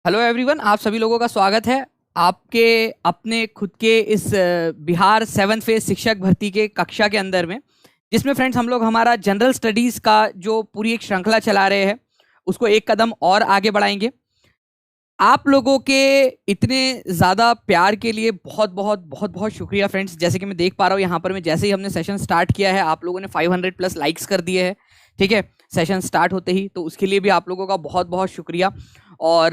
Hello everyone, आप सभी लोगों का स्वागत है आपके अपने खुद के इस बिहार 7th फेज शिक्षक भर्ती के कक्षा के अंदर में, जिसमें फ्रेंड्स हम लोग हमारा जनरल स्टडीज का जो पूरी एक श्रृंखला चला रहे हैं उसको एक कदम और आगे बढ़ाएंगे। आप लोगों के इतने ज़्यादा प्यार के लिए बहुत बहुत बहुत बहुत शुक्रिया फ्रेंड्स। जैसे कि मैं देख पा रहा हूँ यहाँ पर, मैं जैसे ही हमने सेशन स्टार्ट किया है आप लोगों ने 500 प्लस लाइक्स कर दिए हैं। ठीक है, सेशन स्टार्ट होते ही, तो उसके लिए भी आप लोगों का बहुत बहुत शुक्रिया। और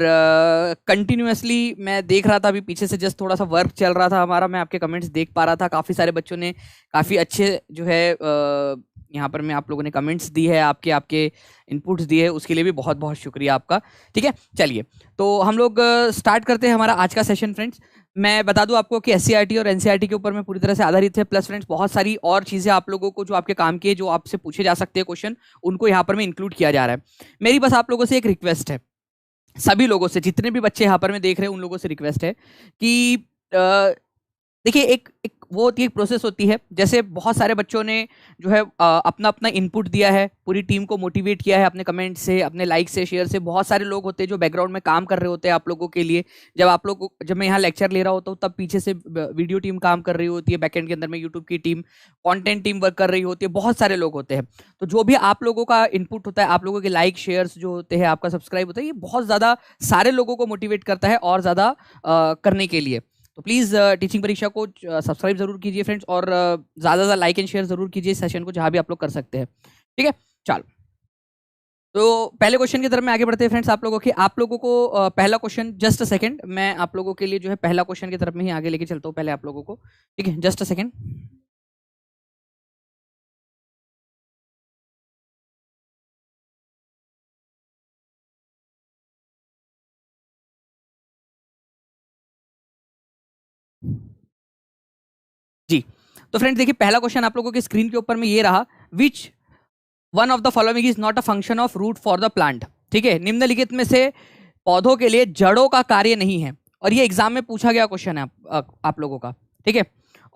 कंटिन्यूअसली मैं देख रहा था, अभी पीछे से जस्ट थोड़ा सा वर्क चल रहा था हमारा, मैं आपके कमेंट्स देख पा रहा था। काफ़ी सारे बच्चों ने काफ़ी अच्छे जो है यहाँ पर मैं आप लोगों ने कमेंट्स दी है, आपके आपके इनपुट्स दिए है, उसके लिए भी बहुत बहुत शुक्रिया आपका। ठीक है, चलिए तो हम लोग स्टार्ट करते हैं हमारा आज का सेशन फ्रेंड्स। मैं बता दूं आपको कि एससीईआरटी और एनसीईआरटी के ऊपर में पूरी तरह से आधारित है, प्लस फ्रेंड्स बहुत सारी और चीज़ें आप लोगों को जो आपके काम के जो आपसे पूछे जा सकते हैं क्वेश्चन, उनको यहाँ पर में इंक्लूड किया जा रहा है। मेरी बस आप लोगों से एक रिक्वेस्ट है, सभी लोगों से, जितने भी बच्चे यहाँ पर में देख रहे हैं उन लोगों से रिक्वेस्ट है कि देखिए एक वो होती है, एक प्रोसेस होती है। जैसे बहुत सारे बच्चों ने जो है अपना अपना इनपुट दिया है, पूरी टीम को मोटिवेट किया है अपने कमेंट से, अपने लाइक से, शेयर से। बहुत सारे लोग होते हैं जो बैकग्राउंड में काम कर रहे होते हैं आप लोगों के लिए। जब मैं यहाँ लेक्चर ले रहा होता हूँ तब पीछे से वीडियो टीम काम कर रही होती है, बैकएंड के अंदर में यूट्यूब की टीम, कंटेंट टीम वर्क कर रही होती है, बहुत सारे लोग होते हैं। तो जो भी आप लोगों का इनपुट होता है, आप लोगों के लाइक शेयर्स जो होते हैं, आपका सब्सक्राइब होता है, ये बहुत ज़्यादा सारे लोगों को मोटिवेट करता है और ज़्यादा करने के लिए। तो प्लीज़ टीचिंग परीक्षा को सब्सक्राइब जरूर कीजिए फ्रेंड्स, और ज़्यादा ज़्यादा लाइक एंड शेयर जरूर कीजिए सेशन को, जहाँ भी आप लोग कर सकते हैं। ठीक है, चलो तो पहले क्वेश्चन की तरफ में आगे बढ़ते हैं फ्रेंड्स। आप लोगों को पहला क्वेश्चन, जस्ट अ सेकंड, मैं आप लोगों के लिए जो है पहला क्वेश्चन की तरफ में ही आगे लेके चलता हूँ पहले आप लोगों को। ठीक है, जस्ट अ सेकंड। जी, तो फ्रेंड्स देखिए, पहला क्वेश्चन आप लोगों की स्क्रीन के ऊपर में ये रहा, which one of the following is not a function of root for the plant. ठीक है, निम्नलिखित में से पौधों के लिए जड़ों का कार्य नहीं है, और ये एग्जाम में पूछा गया क्वेश्चन है आप लोगों का। ठीक है,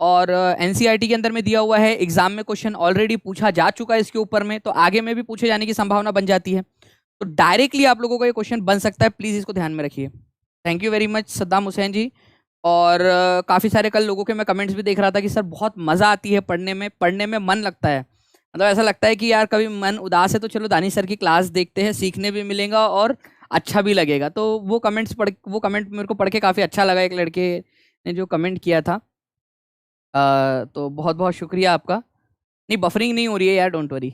और एनसीईआरटी के अंदर में दिया हुआ है, एग्जाम में क्वेश्चन ऑलरेडी पूछा जा चुका है इसके ऊपर में, तो आगे में भी पूछे जाने की संभावना बन जाती है। तो डायरेक्टली आप लोगों को ये क्वेश्चन बन सकता है, प्लीज इसको ध्यान में रखिए। Thank you very much Saddam Hussein ji. और काफ़ी सारे कल लोगों के मैं कमेंट्स भी देख रहा था कि सर बहुत मज़ा आती है पढ़ने में मन लगता है। मतलब ऐसा लगता है कि यार कभी मन उदास है तो चलो दानी सर की क्लास देखते हैं, सीखने भी मिलेगा और अच्छा भी लगेगा। तो वो कमेंट मेरे को पढ़ के काफ़ी अच्छा लगा, एक लड़के ने जो कमेंट किया था। तो बहुत बहुत शुक्रिया आपका। नहीं, बफरिंग नहीं हो रही है यार, डोंट वरी।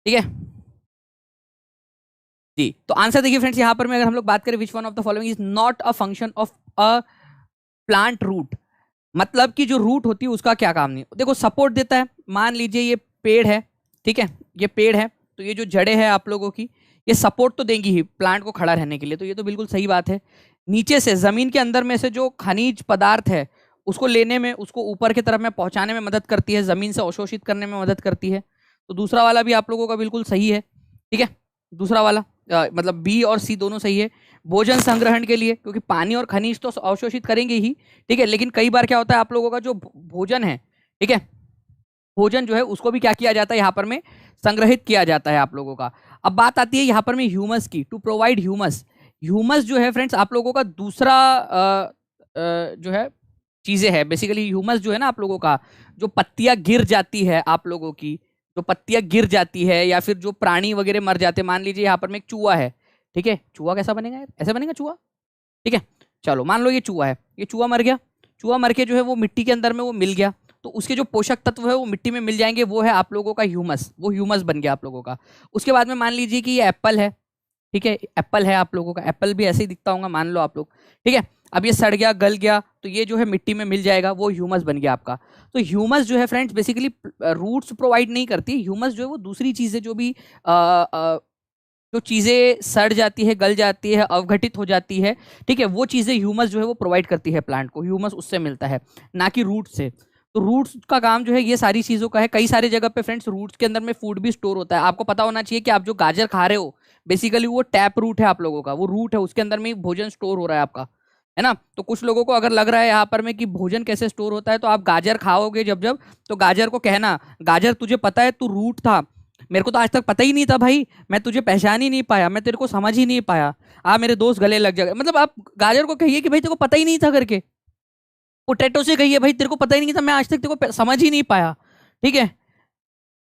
ठीक है जी, तो आंसर देखिए फ्रेंड्स, यहाँ पर मैं अगर हम लोग बात करें, which one of the following is not a function of a plant root, मतलब कि जो रूट होती है उसका क्या काम नहीं। देखो, सपोर्ट देता है। मान लीजिए ये पेड़ है, ठीक है, ये पेड़ है, तो ये जो जड़ें हैं आप लोगों की, ये सपोर्ट तो देंगी ही प्लांट को खड़ा रहने के लिए, तो ये तो बिल्कुल सही बात है। नीचे से जमीन के अंदर में से जो खनिज पदार्थ है उसको लेने में, उसको ऊपर की तरफ में पहुंचाने में मदद करती है, जमीन से अवशोषित करने में मदद करती है। तो दूसरा वाला भी आप लोगों का बिल्कुल सही है। ठीक है, दूसरा वाला मतलब बी और सी दोनों सही है। भोजन संग्रहण के लिए, क्योंकि पानी और खनिज तो अवशोषित करेंगे ही। ठीक है, लेकिन कई बार क्या होता है आप लोगों का जो भोजन है, ठीक है, भोजन जो है उसको भी क्या किया जाता है यहाँ पर में, संग्रहित किया जाता है आप लोगों का। अब बात आती है यहाँ पर में ह्यूमस की, टू प्रोवाइड ह्यूमस। ह्यूमस जो है फ्रेंड्स आप लोगों का दूसरा जो है चीजें है। बेसिकली ह्यूमस जो है ना आप लोगों का, जो पत्तियां गिर जाती है आप लोगों की, जो पत्तियां गिर जाती है या फिर जो प्राणी वगैरह मर जाते हैं, मान लीजिए यहाँ पर में एक चूहा है। ठीक है, चूहा कैसा बनेगा यार, ऐसे बनेगा चूहा। ठीक है, चलो मान लो ये चूहा है, ये चूहा मर गया। चूहा मर के जो है वो मिट्टी के अंदर में वो मिल गया, तो उसके जो पोषक तत्व है वो मिट्टी में मिल जाएंगे, वो है आप लोगों का ह्यूमस, वो ह्यूमस बन गया आप लोगों का। उसके बाद में मान लीजिए कि ये एप्पल है। ठीक है, एप्पल है आप लोगों का, एप्पल भी ऐसे ही दिखता होगा मान लो आप लोग। ठीक है, अब ये सड़ गया, गल गया, तो ये जो है मिट्टी में मिल जाएगा, वो ह्यूमस बन गया आपका। तो ह्यूमस जो है फ्रेंड्स बेसिकली रूट्स प्रोवाइड नहीं करती। ह्यूमस जो है वो दूसरी चीजें, जो भी जो चीजें सड़ जाती है, गल जाती है, अवघटित हो जाती है, ठीक है, वो चीजें ह्यूमस जो है वो प्रोवाइड करती है प्लांट को। ह्यूमस उससे मिलता है, ना कि रूट से। तो रूट्स का काम जो है ये सारी चीजों का है। कई सारी जगह पे फ्रेंड्स रूट्स के अंदर में फूड भी स्टोर होता है। आपको पता होना चाहिए कि आप जो गाजर खा रहे हो, बेसिकली वो टैप रूट है आप लोगों का, वो रूट है, उसके अंदर में भोजन स्टोर हो रहा है आपका, है ना। तो कुछ लोगों को अगर लग रहा है यहाँ पर में कि भोजन कैसे स्टोर होता है, तो आप गाजर खाओगे जब जब, तो गाजर को कहना, गाजर तुझे पता है तू रूट था, मेरे को तो आज तक पता ही नहीं था भाई, मैं तुझे पहचान ही नहीं पाया, मैं तेरे को समझ ही नहीं पाया, मेरे दोस्त गले लग जाएगा। मतलब आप गाजर को कहिए कि भाई तेरे को पता ही नहीं था करके, पोटैटो से कहिए भाई तेरे को पता ही नहीं था, मैं आज तक तेरे को समझ ही नहीं पाया। ठीक है,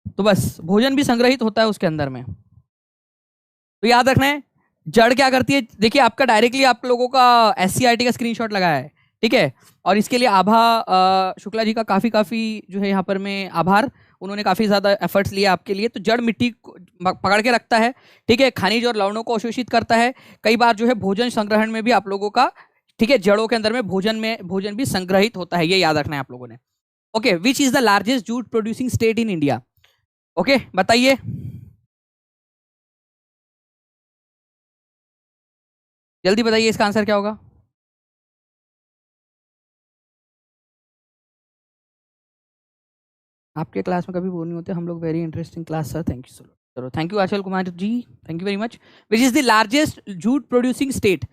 तो बस भोजन भी संग्रहित होता है उसके अंदर में। तो याद रखना है जड़ क्या करती है। देखिए आपका डायरेक्टली आप लोगों का SCRT का स्क्रीनशॉट लगाया है, ठीक है, और इसके लिए आभा शुक्ला जी का काफी जो है यहाँ पर में आभार, उन्होंने काफी ज्यादा एफर्ट्स लिए आपके लिए। तो जड़ मिट्टी को पकड़ के रखता है, ठीक है, खनिज और लवणों को अवशोषित करता है, कई बार जो है भोजन संग्रहण में भी आप लोगों का, ठीक है, जड़ों के अंदर में भोजन भी संग्रहित होता है, ये याद रखना है आप लोगों ने। Okay, which is the largest jute producing state in India? Okay बताइए, जल्दी बताइए इसका आंसर क्या होगा। आपके क्लास में कभी बोर नहीं होते हम लोग, very interesting class sir, thank you so चलो, thank you Achal Kumar ji, thank you very much. Which is the largest jute producing state?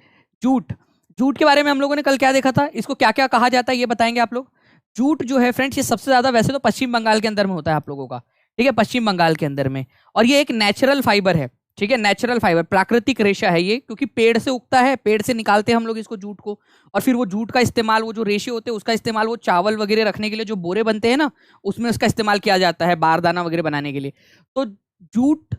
Jute, jute के बारे में हम लोगों ने कल क्या देखा था, इसको क्या क्या कहा जाता है ये बताएंगे आप लोग। जूट जो है फ्रेंड्स, ये सबसे ज्यादा वैसे तो पश्चिम बंगाल के अंदर में होता है आप लोगों का, ठीक है, पश्चिम बंगाल के अंदर में, और ये एक नेचुरल फाइबर है, ठीक है, नेचुरल फाइबर, प्राकृतिक रेशा है ये, क्योंकि पेड़ से उगता है, पेड़ से निकालते हैं हम लोग इसको जूट को, और फिर वो जूट का इस्तेमाल, वो जो रेशे होते हैं उसका इस्तेमाल वो चावल वगैरह रखने के लिए, जो बोरे बनते हैं ना, उसमें उसका इस्तेमाल किया जाता है, बारदाना वगैरह बनाने के लिए। तो जूट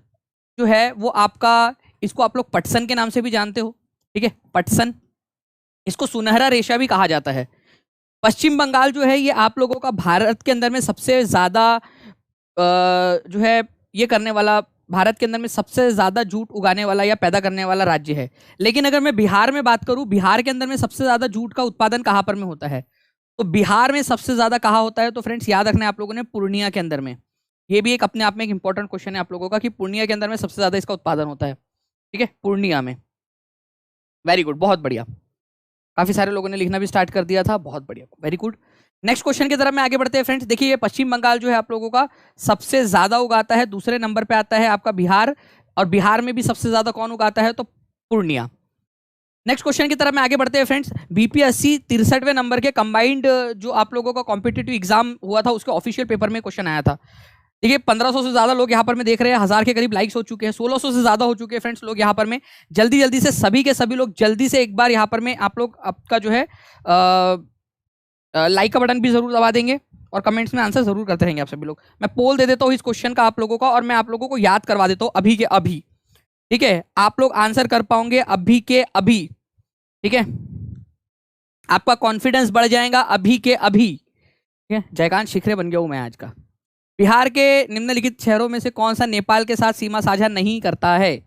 जो है वो आपका, इसको आप लोग पटसन के नाम से भी जानते हो, ठीक है, पटसन, इसको सुनहरा रेशा भी कहा जाता है। पश्चिम बंगाल जो है ये आप लोगों का भारत के अंदर में सबसे ज्यादा जो है ये करने वाला, भारत के अंदर में सबसे ज्यादा जूट उगाने वाला या पैदा करने वाला राज्य है। लेकिन अगर मैं बिहार में बात करूं, बिहार के अंदर में सबसे ज्यादा जूट का उत्पादन कहां पर में होता है? तो बिहार में सबसे ज्यादा कहाँ होता है? तो फ्रेंड्स याद रखना है आप लोगों ने, पूर्णिया के अंदर में। ये भी एक अपने आप में एक इंपॉर्टेंट क्वेश्चन है आप लोगों का कि पूर्णिया के अंदर में सबसे ज्यादा इसका उत्पादन होता है, ठीक है, पूर्णिया में। वेरी गुड, बहुत बढ़िया, काफी सारे लोगों ने लिखना भी स्टार्ट कर दिया था, बहुत बढ़िया, वेरी गुड। नेक्स्ट क्वेश्चन की तरफ में आगे बढ़ते हैं फ्रेंड्स। देखिए ये पश्चिम बंगाल जो है आप लोगों का सबसे ज्यादा उगाता है, दूसरे नंबर पे आता है आपका बिहार, और बिहार में भी सबसे ज्यादा कौन उगाता है? तो पूर्णिया। नेक्स्ट क्वेश्चन की तरफ में आगे बढ़ते हैं फ्रेंड्स। BPSC 63वें नंबर के कंबाइंड जो आप लोगों का कॉम्पिटिटिव एग्जाम हुआ था उसके ऑफिशियल पेपर में क्वेश्चन आया था। देखिए 1500 से ज्यादा लोग यहाँ पर में देख रहे हैं, 1000 के करीब लाइक्स हो चुके हैं, 1600 से ज्यादा हो चुके हैं फ्रेंड्स लोग यहाँ पर में। जल्दी जल्दी से सभी के सभी लोग जल्दी से एक बार यहाँ पर में आप लोग आपका जो है लाइक का बटन भी जरूर दबा देंगे और कमेंट्स में आंसर जरूर करते रहेंगे आप सभी लोग। मैं पोल दे देता हूँ इस क्वेश्चन का आप लोगों का, और मैं आप लोगों को याद करवा देता हूँ अभी के अभी, ठीक है, आप लोग आंसर कर पाओगे अभी के अभी, ठीक है, आपका कॉन्फिडेंस बढ़ जाएगा अभी के अभी, ठीक है। जयकांत शिखरे बन गया हूं मैं आज का। बिहार के निम्नलिखित शहरों में से कौन सा नेपाल के साथ सीमा साझा नहीं करता है?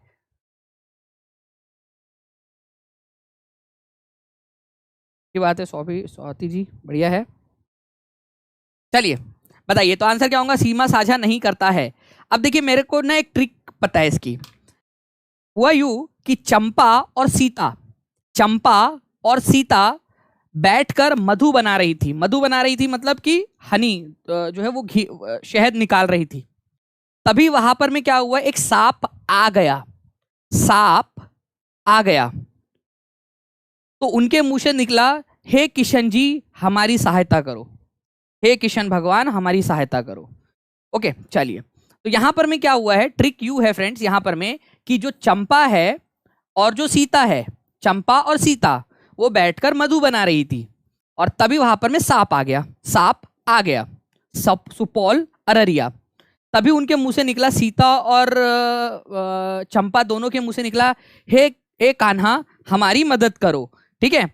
की बात है स्वाति जी, बढ़िया है। चलिए बताइए तो आंसर क्या होगा, सीमा साझा नहीं करता है। अब देखिए मेरे को ना एक ट्रिक पता है इसकी। हुआ यू कि चंपा और सीता बैठकर मधु बना रही थी। मधु बना रही थी मतलब कि हनी जो है वो घी शहद निकाल रही थी। तभी वहां पर में क्या हुआ, एक सांप आ गया, सांप आ गया, तो उनके मुंह से निकला, हे किशन जी हमारी सहायता करो, हे किशन भगवान हमारी सहायता करो। ओके चलिए, तो यहां पर में क्या हुआ है, ट्रिक यू है फ्रेंड्स यहां पर में कि जो चंपा है और जो सीता है, चंपा और सीता वो बैठकर मधु बना रही थी, और तभी वहां पर में सांप आ गया, सांप आ गया, सुपौल अररिया। तभी उनके मुंह से निकला, सीता और चंपा दोनों के मुंह से निकला, हे कान्हा हमारी मदद करो, ठीक है,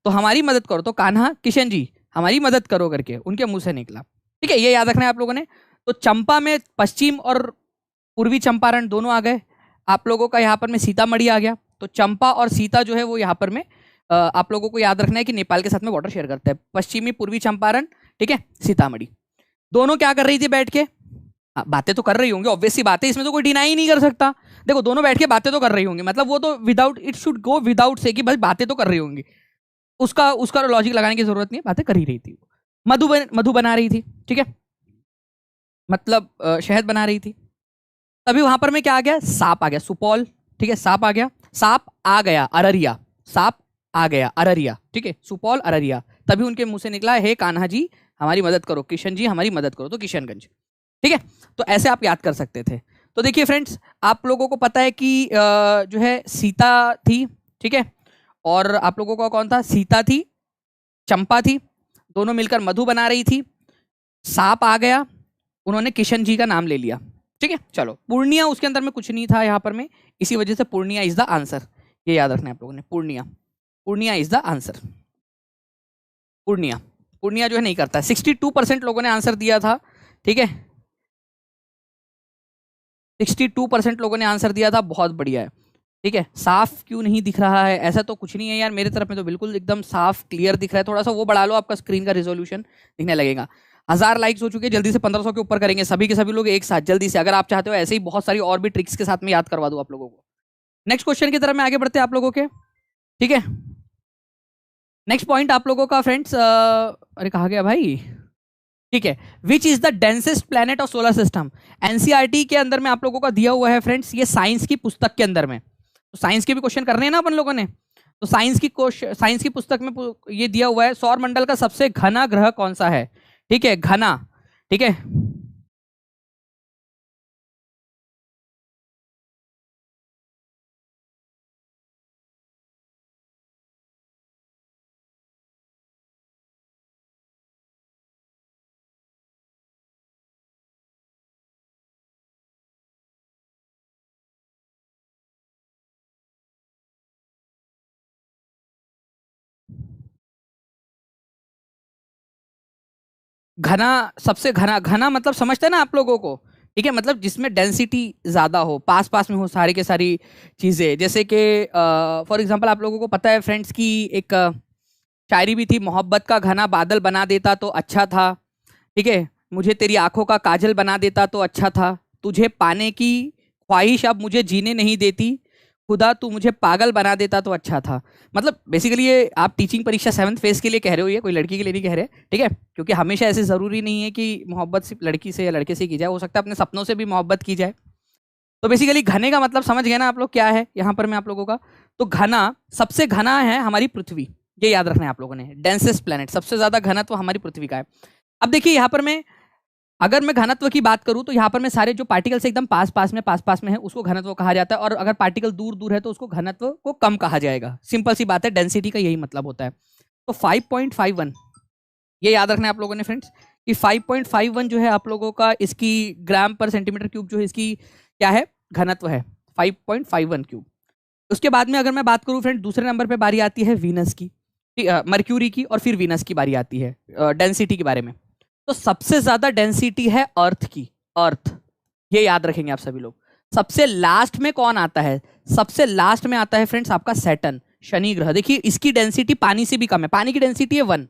तो हमारी मदद करो, तो कान्हा किशन जी हमारी मदद करो करके उनके मुंह से निकला, ठीक है, ये याद रखना है आप लोगों ने। तो चंपा में पश्चिम और पूर्वी चंपारण दोनों आ गए, आप लोगों का यहाँ पर में सीतामढ़ी आ गया। तो चंपा और सीता जो है वो यहाँ पर में आप लोगों को याद रखना है कि नेपाल के साथ में बॉर्डर शेयर करते हैं, पश्चिमी पूर्वी चंपारण, ठीक है, सीतामढ़ी। दोनों क्या कर रही थी बैठ के, बातें तो कर रही होंगी, ऑब्वियसली बातें, इसमें तो कोई डिनाई नहीं कर सकता। देखो दोनों बैठ के बातें तो कर रही होंगी, मतलब वो तो without, it should go without से कि भाई बातें तो कर रही होंगी, उसका लॉजिक लगाने की जरूरत नहीं है, बातें कर ही रही थी। मधु बना रही थी, ठीक है, मतलब शहद बना रही थी। तभी वहां पर में क्या आ गया, सांप आ गया, सुपौल, ठीक है, सांप आ गया, सांप आ गया अररिया, सांप आ गया अररिया, ठीक है, सुपौल अररिया। तभी उनके मुंह से निकला, हे कान्हा जी हमारी मदद करो, किशन जी हमारी मदद करो, तो किशनगंज, ठीक है। तो ऐसे आप याद कर सकते थे। तो देखिए फ्रेंड्स, आप लोगों को पता है कि जो है सीता थी, ठीक है, और आप लोगों का कौन था, सीता थी, चंपा थी, दोनों मिलकर मधु बना रही थी, सांप आ गया, उन्होंने किशन जी का नाम ले लिया, ठीक है। चलो, पूर्णिया उसके अंदर में कुछ नहीं था यहाँ पर में, इसी वजह से पूर्णिया इज द आंसर, ये याद रखना है आप लोगों ने, Purnia, Purnia is the answer. Purnia, Purnia जो है नहीं करता है। 62% लोगों ने आंसर दिया था, ठीक है, 62% लोगों ने आंसर दिया था, बहुत बढ़िया है, ठीक है। साफ क्यों नहीं दिख रहा है, ऐसा तो कुछ नहीं है यार, मेरे तरफ में तो बिल्कुल एकदम साफ क्लियर दिख रहा है, थोड़ा सा वो बढ़ा लो, आपका स्क्रीन का रिजोल्यूशन दिखने लगेगा। 1000 लाइक्स हो चुके हैं, जल्दी से 1500 के ऊपर करेंगे सभी के सभी लोग एक साथ, जल्दी से। अगर आप चाहते हो ऐसे ही बहुत सारी और भी ट्रिक्स के साथ में याद करवा दूं आप लोगों को। नेक्स्ट क्वेश्चन की तरफ में आगे बढ़ते हैं आप लोगों के, ठीक है। नेक्स्ट पॉइंट आप लोगों का फ्रेंड्स, अरे कहा गया भाई, ठीक है, विच is the densest planet of solar system. NCERT के अंदर में आप लोगों का दिया हुआ है फ्रेंड्स, ये साइंस की पुस्तक के अंदर में, तो साइंस के भी क्वेश्चन करने हैं ना अपन लोगों ने, तो साइंस की पुस्तक में ये दिया हुआ है, सौर मंडल का सबसे घना ग्रह कौन सा है, ठीक है, घना, ठीक है। घना, सबसे घना, घना मतलब समझते हैं ना आप लोगों को, ठीक है, मतलब जिसमें डेंसिटी ज्यादा हो, पास पास में हो सारी के सारी चीजें, जैसे कि फॉर एग्जांपल आप लोगों को पता है फ्रेंड्स की एक शायरी भी थी, मोहब्बत का घना बादल बना देता तो अच्छा था, ठीक है, मुझे तेरी आंखों का काजल बना देता तो अच्छा था, तुझे पाने की ख्वाहिश अब मुझे जीने नहीं देती, खुदा तू मुझे पागल बना देता तो अच्छा था। मतलब बेसिकली ये आप टीचिंग परीक्षा 7th फेज के लिए कह रहे हो, ये कोई लड़की के लिए नहीं कह रहे, ठीक है, क्योंकि हमेशा ऐसे ज़रूरी नहीं है कि मोहब्बत सिर्फ लड़की से या लड़के से की जाए, हो सकता है अपने सपनों से भी मोहब्बत की जाए। तो बेसिकली घने का मतलब समझ गए ना आप लोग क्या है यहाँ पर मैं आप लोगों का, तो घना, सबसे घना है हमारी पृथ्वी, ये याद रखना है आप लोगों ने, डेंसेस्ट प्लेनेट, सबसे ज्यादा घनत्व हमारी पृथ्वी का है। अब देखिए यहाँ पर मैं, अगर मैं घनत्व की बात करूं तो यहाँ पर मैं सारे जो पार्टिकल्स एकदम पास पास में है उसको घनत्व कहा जाता है, और अगर पार्टिकल दूर दूर है तो उसको घनत्व को कम कहा जाएगा, सिंपल सी बात है, डेंसिटी का यही मतलब होता है। तो 5.51, ये याद रखना है आप लोगों ने फ्रेंड्स, कि 5.51 जो है आप लोगों का इसकी ग्राम पर सेंटीमीटर क्यूब जो है इसकी क्या है, घनत्व है 5.51 क्यूब। उसके बाद में अगर मैं बात करूं फ्रेंड, दूसरे नंबर पे बारी आती है वीनस की, मर्क्यूरी की, और फिर वीनस की बारी आती है डेंसिटी के बारे में। तो सबसे ज्यादा डेंसिटी है अर्थ की, अर्थ, ये याद रखेंगे आप सभी लोग। सबसे लास्ट में कौन आता है, सबसे लास्ट में आता है फ्रेंड्स आपका सैटर्न, शनि ग्रह। देखिए इसकी डेंसिटी पानी से भी कम है, पानी की डेंसिटी है 1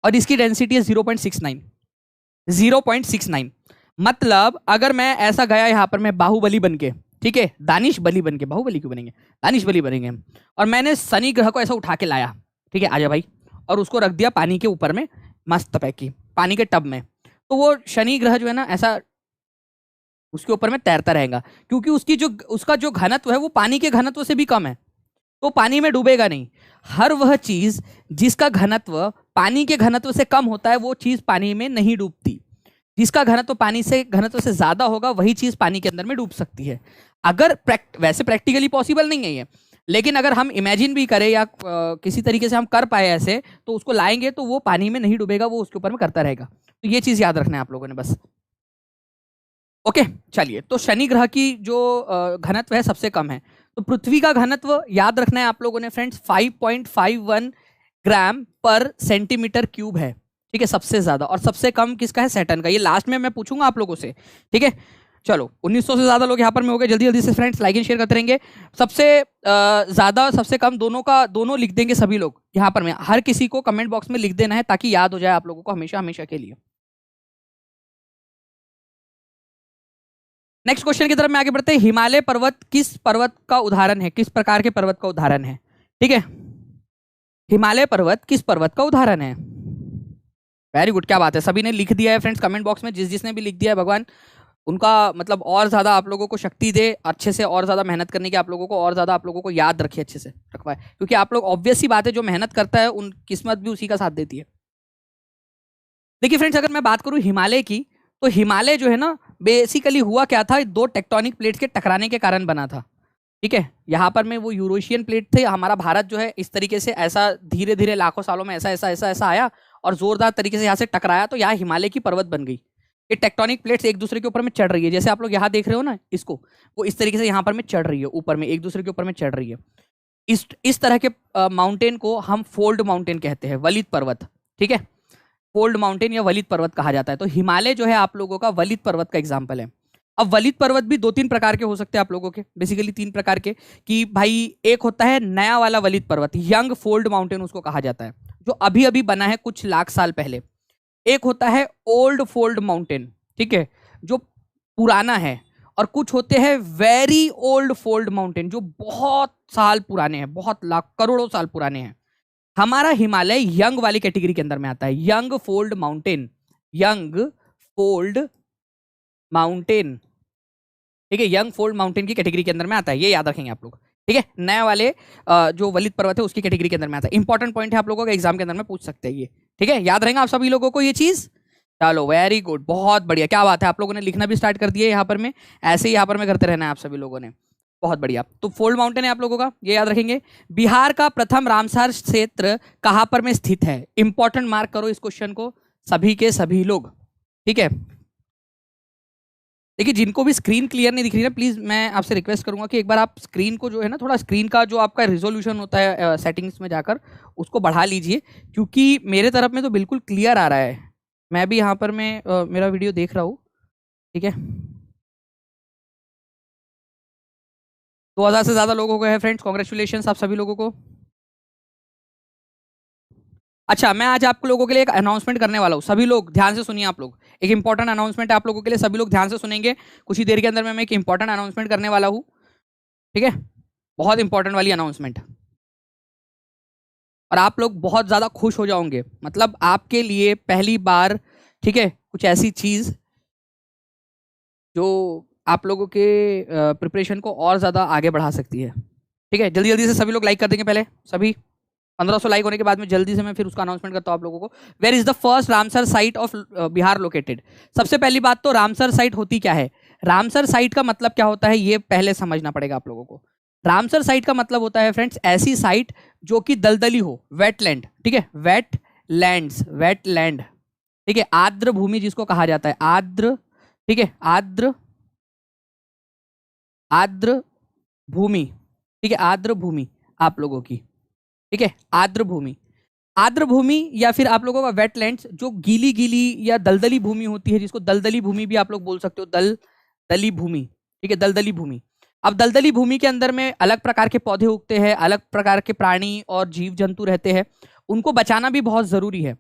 और इसकी डेंसिटी है 0.69, 0.69। मतलब अगर मैं ऐसा गया यहां पर मैं बाहुबली बन के, ठीक है, दानिश बली बन के, बाहुबली क्यों बनेंगे, दानिश बली बनेंगे, और मैंने शनि ग्रह को ऐसा उठा के लाया, ठीक है, आजा भाई, और उसको रख दिया पानी के ऊपर में, मस्त पैकी पानी के टब में, तो वो शनि ग्रह जो है ना ऐसा उसके ऊपर में तैरता रहेगा, क्योंकि उसका जो घनत्व है वो पानी के घनत्व से भी कम है, तो पानी में डूबेगा नहीं। हर वह चीज जिसका घनत्व पानी के घनत्व से कम होता है वो चीज पानी में नहीं डूबती, जिसका घनत्व पानी से घनत्व से ज्यादा होगा वही चीज पानी के अंदर में डूब सकती है। अगर वैसे प्रैक्टिकली पॉसिबल नहीं है ये, लेकिन अगर हम इमेजिन भी करें या किसी तरीके से हम कर पाए ऐसे, तो उसको लाएंगे तो वो पानी में नहीं डूबेगा, वो उसके ऊपर में करता रहेगा। तो ये चीज याद रखना है आप लोगों ने बस। ओके, चलिए, तो शनि ग्रह की जो घनत्व है सबसे कम है, तो पृथ्वी का घनत्व याद रखना है आप लोगों ने फ्रेंड्स, 5.51 ग्राम पर सेंटीमीटर क्यूब है, ठीक है, सबसे ज्यादा, और सबसे कम किसका है, सैटर्न का। ये लास्ट में मैं पूछूंगा आप लोगों से, ठीक है। चलो 1900 से ज्यादा लोग यहाँ पर में हो गए, जल्दी जल्दी से फ्रेंड्स लाइक एंड शेयर करते रहेंगे। सबसे ज्यादा और सबसे कम दोनों का, दोनों लिख देंगे सभी लोग यहाँ पर में, हर किसी को कमेंट बॉक्स में लिख देना है ताकि याद हो जाए आप लोगों को हमेशा हमेशा के लिए। नेक्स्ट क्वेश्चन की तरफ में आगे बढ़ते हैं। हिमालय पर्वत किस पर्वत का उदाहरण है, किस प्रकार के पर्वत का उदाहरण है, ठीक है, हिमालय पर्वत किस पर्वत का उदाहरण है। वेरी गुड, क्या बात है, सभी ने लिख दिया है फ्रेंड्स कमेंट बॉक्स में, जिसने भी लिख दिया है भगवान उनका मतलब और ज्यादा आप लोगों को शक्ति दे अच्छे से, और ज्यादा मेहनत करने की आप लोगों को, और ज्यादा आप लोगों को याद रखे, अच्छे से रखवाए, क्योंकि आप लोग ऑब्वियस सी बात है जो मेहनत करता है उन किस्मत भी उसी का साथ देती है। देखिए फ्रेंड्स, अगर मैं बात करूं हिमालय की, तो हिमालय जो है ना, बेसिकली हुआ क्या था, दो टेक्टोनिक प्लेट्स के टकराने के कारण बना था। ठीक है, यहाँ पर में वो यूरोशियन प्लेट थे, हमारा भारत जो है इस तरीके से ऐसा धीरे धीरे लाखों सालों में ऐसा ऐसा ऐसा ऐसा आया और जोरदार तरीके से यहाँ से टकराया, तो यहाँ हिमालय की पर्वत बन गई। ये टेक्टोनिक प्लेट्स एक दूसरे के ऊपर में चढ़ रही है, जैसे आप लोग यहाँ देख रहे हो ना इसको, वो इस तरीके से यहाँ पर में चढ़ रही है, ऊपर में एक दूसरे के ऊपर में चढ़ रही है। इस तरह के माउंटेन को हम फोल्ड माउंटेन कहते हैं, वलित पर्वत। ठीक है, फोल्ड माउंटेन या वलित पर्वत कहा जाता है। तो हिमालय जो है आप लोगों का वलित पर्वत का एग्जाम्पल है। अब वलित पर्वत भी दो तीन प्रकार के हो सकते हैं आप लोगों के, बेसिकली तीन प्रकार के, कि भाई एक होता है नया वाला वलित पर्वत, यंग फोल्ड माउंटेन उसको कहा जाता है, जो अभी अभी बना है कुछ लाख साल पहले। एक होता है ओल्ड फोल्ड माउंटेन, ठीक है, जो पुराना है। और कुछ होते हैं वेरी ओल्ड फोल्ड माउंटेन, जो बहुत साल पुराने हैं, बहुत लाख करोड़ों साल पुराने हैं। हमारा हिमालय यंग वाली कैटेगरी के अंदर में आता है, young fold mountain, young fold mountain. ठीक है, यंग फोल्ड माउंटेन की कैटेगरी के अंदर में आता है, ये याद रखेंगे आप लोग। ठीक है, नए वाले जो वलित पर्वत है उसकी कैटेगरी के अंदर में आता है। इंपॉर्टेंट पॉइंट है, आप लोगों को एग्जाम के अंदर में पूछ सकते हैं ये। ठीक है, याद रहेगा आप सभी लोगों को ये चीज। चलो वेरी गुड, बहुत बढ़िया, क्या बात है, आप लोगों ने लिखना भी स्टार्ट कर दिया यहाँ पर में, ऐसे ही यहाँ पर में करते रहना है आप सभी लोगों ने। बहुत बढ़िया, तो फोल्ड माउंटेन है आप लोगों का, ये याद रखेंगे। बिहार का प्रथम रामसर क्षेत्र कहां पर में स्थित है? इंपॉर्टेंट मार्क करो इस क्वेश्चन को सभी के सभी लोग। ठीक है, देखिए जिनको भी स्क्रीन क्लियर नहीं दिख रही ना, प्लीज मैं आपसे रिक्वेस्ट करूंगा कि एक बार आप स्क्रीन को जो है ना, थोड़ा स्क्रीन का जो आपका रिजोल्यूशन होता है सेटिंग्स में जाकर उसको बढ़ा लीजिए, क्योंकि मेरे तरफ में तो बिल्कुल क्लियर आ रहा है। मैं भी यहाँ पर मैं मेरा वीडियो देख रहा हूँ। ठीक है, 2000 से ज्यादा लोग हो गए हैं फ्रेंड्स, कॉन्ग्रेचुलेशन आप सभी लोगों को। अच्छा, मैं आज आप लोगों के लिए एक अनाउंसमेंट करने वाला हूँ, सभी लोग ध्यान से सुनिए। आप लोग, एक इंपॉर्टेंट अनाउंसमेंट है आप लोगों के लिए, सभी लोग ध्यान से सुनेंगे। कुछ ही देर के अंदर में मैं एक इंपॉर्टेंट अनाउंसमेंट करने वाला हूँ। ठीक है, बहुत इंपॉर्टेंट वाली अनाउंसमेंट, और आप लोग बहुत ज्यादा खुश हो जाओगे, मतलब आपके लिए पहली बार, ठीक है, कुछ ऐसी चीज जो आप लोगों के प्रिपरेशन को और ज्यादा आगे बढ़ा सकती है। ठीक है, जल्दी जल्दी से सभी लोग लाइक कर देंगे पहले, सभी 1500 लाइक होने के बाद में जल्दी से मैं फिर उसका अनाउंसमेंट करता हूँ आप लोगों को। Where is the first Ramsar site of Bihar located? सबसे पहली बात तो रामसर साइट होती क्या है, रामसर साइट का मतलब क्या होता है ये पहले समझना पड़ेगा आप लोगों को। रामसर साइट का मतलब होता है फ्रेंड्स ऐसी साइट जो कि दलदली हो, वेटलैंड। ठीक है, वेट लैंड्स, वेटलैंड। ठीक है, आर्द्र भूमि जिसको कहा जाता है, आर्द्र। ठीक है, आर्द्र, आर्द्र भूमि। ठीक है, आर्द्र भूमि आप लोगों की। ठीक है, आर्द्र भूमि, आर्द्र भूमि या फिर आप लोगों का वेटलैंड्स, जो गीली गीली या दलदली भूमि होती है, जिसको दलदली भूमि भी आप लोग बोल सकते हो, दली भूमि। ठीक है, दलदली भूमि। अब दलदली भूमि के अंदर में अलग प्रकार के पौधे उगते हैं, अलग प्रकार के प्राणी और जीव जंतु रहते हैं, उनको बचाना भी बहुत जरूरी है।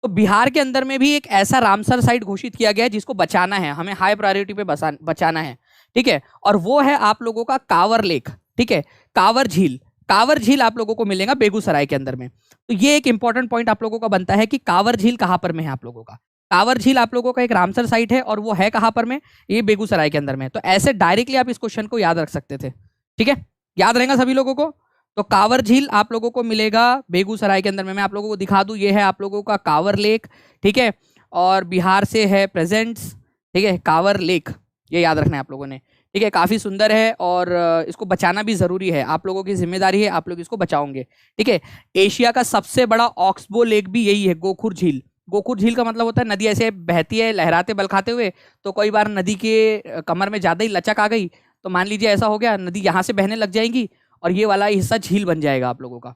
तो बिहार के अंदर में भी एक ऐसा रामसर साइट घोषित किया गया है जिसको बचाना है, हमें हाई प्रायोरिटी पे बचाना है। ठीक है, और वो है आप लोगों का कांवर लेक। ठीक है, कांवर झील, कांवर झील आप लोगों को मिलेगा बेगूसराय के अंदर में। तो ये एक इंपॉर्टेंट पॉइंट आप लोगों का बनता है कि कांवर झील कहां पर में है आप लोगों का। कांवर झील आप लोगों का एक रामसर साइट है, और वो है कहां पर में, ये बेगूसराय के अंदर में। तो ऐसे डायरेक्टली आप इस क्वेश्चन को याद रख सकते थे। ठीक है, याद रहेगा सभी लोगों को। तो कांवर झील आप लोगों को मिलेगा बेगूसराय के अंदर में। मैं आप लोगों को दिखा दूं, ये है आप लोगों का कांवर लेक। ठीक है, और बिहार से है प्रेजेंट्स। ठीक है, कांवर लेक, ये याद रखना है आप लोगों ने। ठीक है, काफी सुंदर है, और इसको बचाना भी जरूरी है, आप लोगों की जिम्मेदारी है, आप लोग इसको बचाओगे। ठीक है, एशिया का सबसे बड़ा ऑक्सबो लेक भी यही है, गोखुर झील। गोखुर झील का मतलब होता है नदी ऐसे बहती है लहराते बलखाते हुए, तो कई बार नदी के कमर में ज्यादा ही लचक आ गई, तो मान लीजिए ऐसा हो गया, नदी यहाँ से बहने लग जाएगी और ये वाला हिस्सा झील बन जाएगा आप लोगों का।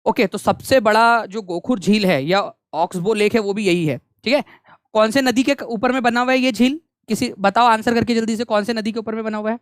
ओके, तो सबसे बड़ा जो गोखुर झील है या ऑक्सबो लेक है वो भी यही है। ठीक है, कौन से नदी के ऊपर में बना हुआ है ये झील? किसी बताओ आंसर करके जल्दी से, कौन से नदी के ऊपर में बना हुआ है?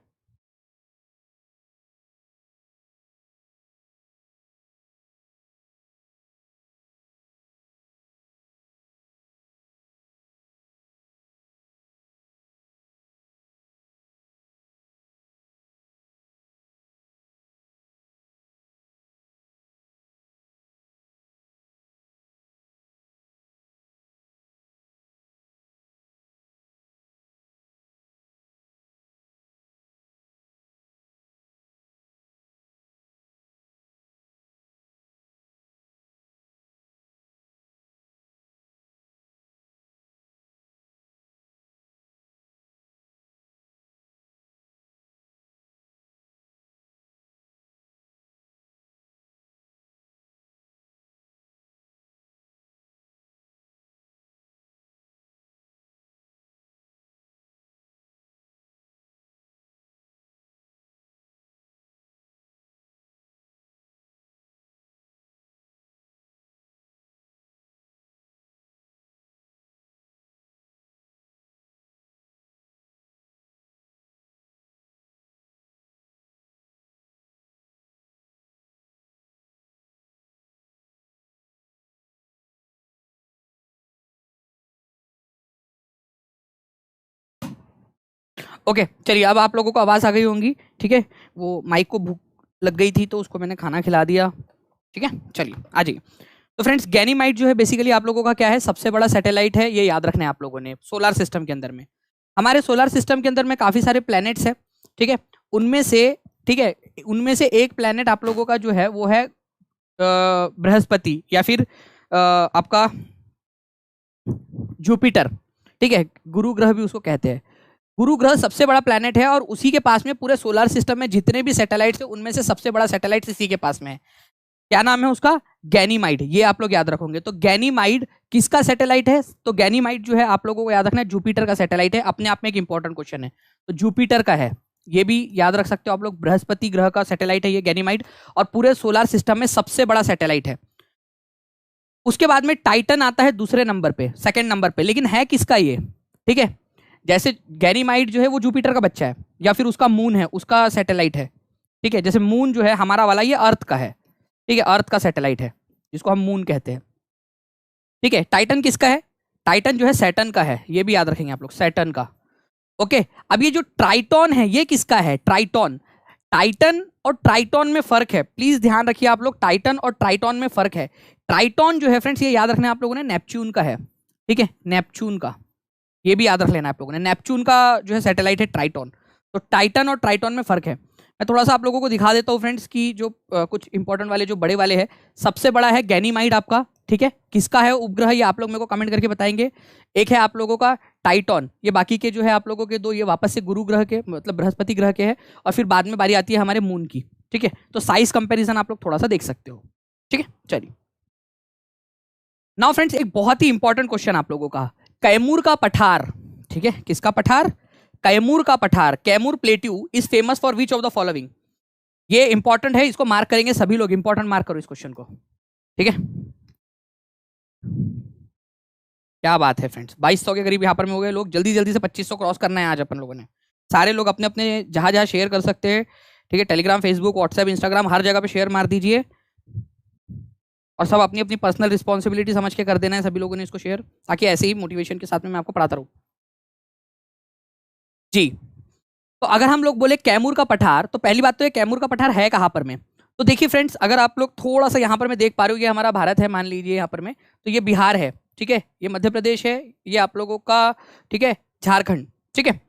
ओके चलिए, अब आप लोगों को आवाज़ आ गई होंगी, ठीक है। वो माइक को भूख लग गई थी तो उसको मैंने खाना खिला दिया, ठीक है। चलिए आ जाइए। तो फ्रेंड्स गैनीमाइट जो है बेसिकली आप लोगों का क्या है, सबसे बड़ा सैटेलाइट है, ये याद रखना है आप लोगों ने सोलर सिस्टम के अंदर में। हमारे सोलर सिस्टम के अंदर में काफ़ी सारे प्लैनेट्स हैं, ठीक है। उनमें से, ठीक है, उनमें से एक प्लैनेट आप लोगों का जो है वो है बृहस्पति या फिर आपका जुपिटर, ठीक है। गुरु ग्रह भी उसको कहते हैं। गुरु ग्रह सबसे बड़ा प्लैनेट है और उसी के पास में पूरे सोलर सिस्टम में जितने भी सैटेलाइट्स हैं उनमें से सबसे बड़ा सैटेलाइट इसी के पास में है। क्या नाम है उसका? गैनीमाइड। ये आप लोग याद रखोगे। तो गैनीमाइड किसका सैटेलाइट है? तो गैनीमाइड जो है आप लोगों को याद रखना है जुपिटर का सैटेलाइट है। अपने आप में एक इंपॉर्टेंट क्वेश्चन है, तो जुपिटर का है, ये भी याद रख सकते हो आप लोग। बृहस्पति ग्रह का सैटेलाइट है ये गैनीमाइड और पूरे सोलर सिस्टम में सबसे बड़ा सैटेलाइट है। उसके बाद में टाइटन आता है दूसरे नंबर पे, सेकंड नंबर पे, लेकिन है किसका ये, ठीक है। जैसे गैनीमाइड जो है वो जुपिटर का बच्चा है या फिर उसका मून है, उसका सैटेलाइट है, ठीक है। जैसे मून जो है हमारा वाला ये अर्थ का है, ठीक है, अर्थ का सैटेलाइट है जिसको हम मून कहते हैं, ठीक है। टाइटन किसका है? टाइटन जो है सैटर्न का है, ये भी याद रखेंगे आप लोग, सैटर्न का। ओके, अब ये जो ट्राइटॉन है ये किसका है? ट्राइटॉन। टाइटन और ट्राइटॉन में फर्क है, प्लीज ध्यान रखिए आप लोग, टाइटन और ट्राइटॉन में फर्क है। ट्राइटॉन जो है फ्रेंड्स ये याद रखना है आप लोगों ने, नेपच्यून का है, ठीक है, नेपच्यून का, ये भी याद रख लेना आप लोगों ने। नेपच्यून का जो है सैटेलाइट है ट्राइटॉन। तो टाइटन और ट्राइटॉन में फर्क है। मैं थोड़ा सा आप लोगों को दिखा देता हूँ फ्रेंड्स की जो कुछ इंपॉर्टेंट वाले जो बड़े वाले हैं। सबसे बड़ा है गैनीमाइड आपका, ठीक है। किसका है उपग्रह ये आप लोग मेरे को कमेंट करके बताएंगे। एक है आप लोगों का टाइटॉन, ये बाकी के जो है आप लोगों के दो ये वापस से गुरु ग्रह के मतलब बृहस्पति ग्रह के हैं और फिर बाद में बारी आती है हमारे मून की, ठीक है। तो साइज कंपेरिजन आप लोग थोड़ा सा देख सकते हो, ठीक है। चलिए नाउ फ्रेंड्स एक बहुत ही इंपॉर्टेंट क्वेश्चन आप लोगों का, कैमूर का पठार, ठीक है। किसका पठार? कैमूर का पठार। Kaimur plateau is famous for which of the following? ये इंपॉर्टेंट है, इसको मार्क करेंगे सभी लोग, इंपॉर्टेंट मार्क करो इस क्वेश्चन को, ठीक है। क्या बात है फ्रेंड्स, 2200 के करीब यहाँ पर में हो गए लोग। जल्दी जल्दी से 2500 क्रॉस करना है आज अपन लोगों ने। सारे लोग अपने अपने जहां जहां शेयर कर सकते हैं, ठीक है, टेलीग्राम, फेसबुक, व्हाट्सएप, इंस्टाग्राम, हर जगह पे शेयर मार दीजिए और सब अपनी अपनी पर्सनल रिस्पॉन्सिबिलिटी समझ के कर देना है सभी लोगों ने इसको शेयर, ताकि ऐसे ही मोटिवेशन के साथ में मैं आपको पढ़ाता रहूं जी। तो अगर हम लोग बोले कैमूर का पठार, तो पहली बात तो ये कैमूर का पठार है कहाँ पर में? तो देखिए फ्रेंड्स, अगर आप लोग थोड़ा सा यहाँ पर में देख पा रहे हो, ये हमारा भारत है मान लीजिए यहाँ पर में, तो ये बिहार है, ठीक है, ये मध्य प्रदेश है, ये आप लोगों का, ठीक है, झारखंड, ठीक है।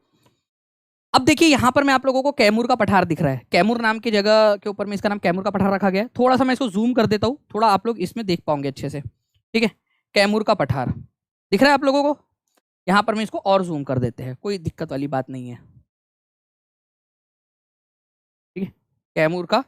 अब देखिए यहाँ पर मैं आप लोगों को कैमूर का पठार दिख रहा है, कैमूर नाम की जगह के ऊपर में इसका नाम कैमूर का पठार रखा गया है। थोड़ा सा मैं इसको जूम कर देता हूँ, थोड़ा आप लोग इसमें देख पाओगे अच्छे से, ठीक है। कैमूर का पठार दिख रहा है आप लोगों को? यहाँ पर मैं इसको और जूम कर देते हैं, कोई दिक्कत वाली बात नहीं है, ठीक है। कैमूर का